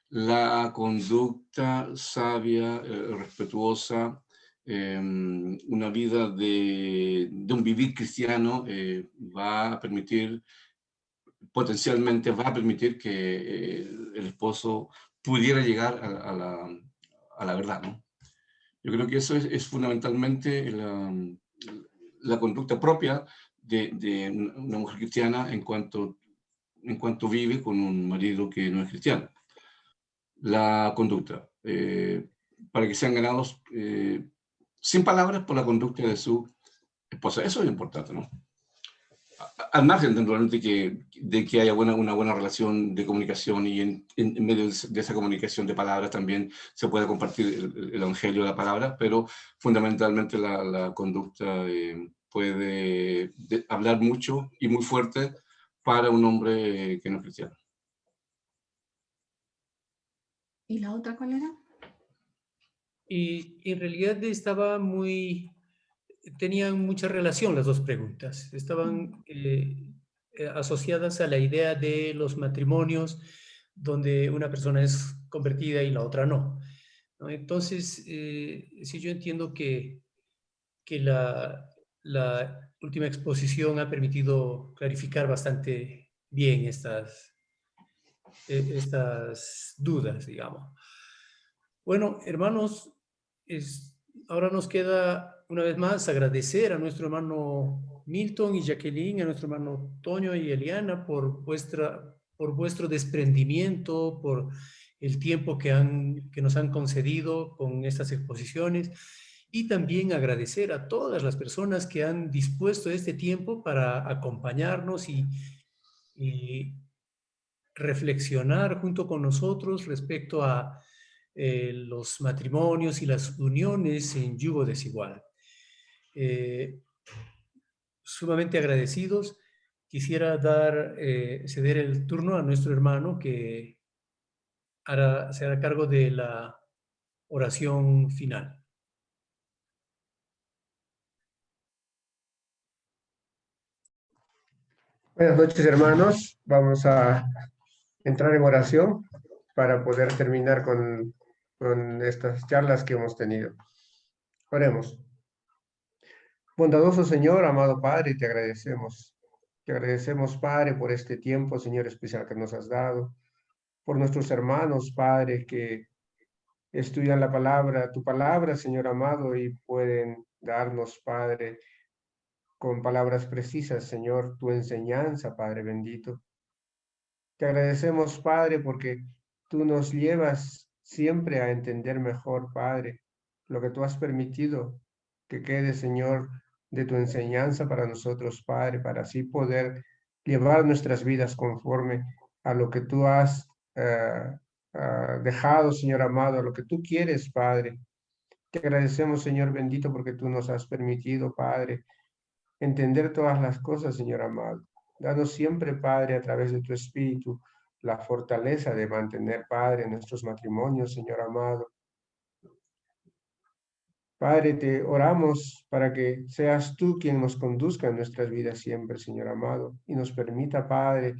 La conducta sabia, respetuosa, una vida de un vivir cristiano va a permitir, potencialmente va a permitir que el esposo pudiera llegar a la verdad, ¿no? Yo creo que eso es fundamentalmente la conducta propia de una mujer cristiana en cuanto vive con un marido que no es cristiano. La conducta, para que sean ganados sin palabras por la conducta de su esposa. Eso es importante, ¿no? Al margen, naturalmente, de que haya una buena relación de comunicación y en medio de esa comunicación de palabras también se puede compartir el evangelio de la palabra, pero fundamentalmente la conducta puede hablar mucho y muy fuerte para un hombre que no es cristiano. ¿Y la otra cuál era? Y en realidad tenían mucha relación las dos preguntas. Estaban asociadas a la idea de los matrimonios donde una persona es convertida y la otra no, ¿no? Entonces, sí, yo entiendo que la última exposición ha permitido clarificar bastante bien estas dudas, digamos. Bueno, hermanos, ahora nos queda una vez más agradecer a nuestro hermano Milton y Jacqueline, a nuestro hermano Toño y Eliana por vuestro desprendimiento, por el tiempo que nos han concedido con estas exposiciones, y también agradecer a todas las personas que han dispuesto este tiempo para acompañarnos y reflexionar junto con nosotros respecto a los matrimonios y las uniones en yugo desigual. Sumamente agradecidos. Quisiera ceder el turno a nuestro hermano que se hará cargo de la oración final. Buenas noches, hermanos. Vamos a entrar en oración para poder terminar con estas charlas que hemos tenido. Oremos. Bondadoso Señor, amado Padre, te agradecemos. Te agradecemos, Padre, por este tiempo, Señor, especial que nos has dado, por nuestros hermanos, Padre, que estudian tu palabra, Señor amado, y pueden darnos, Padre, con palabras precisas, Señor, tu enseñanza, Padre bendito. Te agradecemos, Padre, porque tú nos llevas siempre a entender mejor, Padre, lo que tú has permitido que quede, Señor, de tu enseñanza para nosotros, Padre, para así poder llevar nuestras vidas conforme a lo que tú has dejado, Señor amado, a lo que tú quieres, Padre. Te agradecemos, Señor bendito, porque tú nos has permitido, Padre, entender todas las cosas, Señor amado. Danos siempre, Padre, a través de tu Espíritu, la fortaleza de mantener, Padre, nuestros matrimonios, Señor amado. Padre, te oramos para que seas tú quien nos conduzca en nuestras vidas siempre, Señor amado, y nos permita, Padre,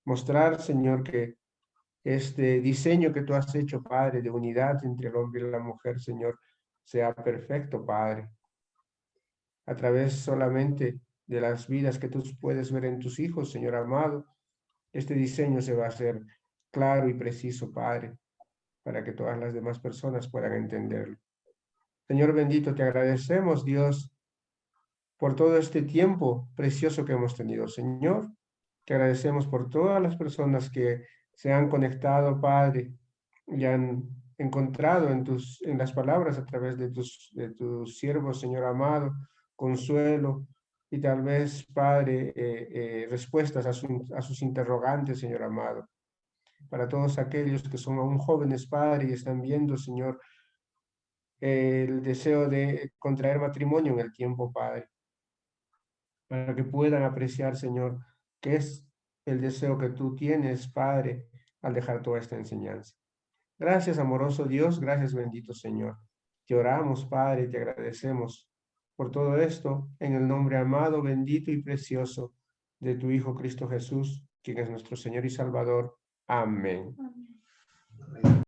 mostrar, Señor, que este diseño que tú has hecho, Padre, de unidad entre el hombre y la mujer, Señor, sea perfecto, Padre, a través solamente de las vidas que tú puedes ver en tus hijos, Señor amado. Este diseño se va a hacer claro y preciso, Padre, para que todas las demás personas puedan entenderlo. Señor bendito, te agradecemos, Dios, por todo este tiempo precioso que hemos tenido, Señor. Te agradecemos por todas las personas que se han conectado, Padre, y han encontrado en las palabras a través de tus siervos, Señor amado, consuelo y tal vez, Padre, respuestas a sus interrogantes, Señor amado. Para todos aquellos que son aún jóvenes, Padre, y están viendo, Señor, el deseo de contraer matrimonio en el tiempo, Padre, para que puedan apreciar, Señor, qué es el deseo que tú tienes, Padre, al dejar toda esta enseñanza. Gracias, amoroso Dios, gracias, bendito Señor. Te oramos, Padre, y te agradecemos por todo esto, en el nombre amado, bendito y precioso de tu Hijo Cristo Jesús, quien es nuestro Señor y Salvador. Amén. Amén.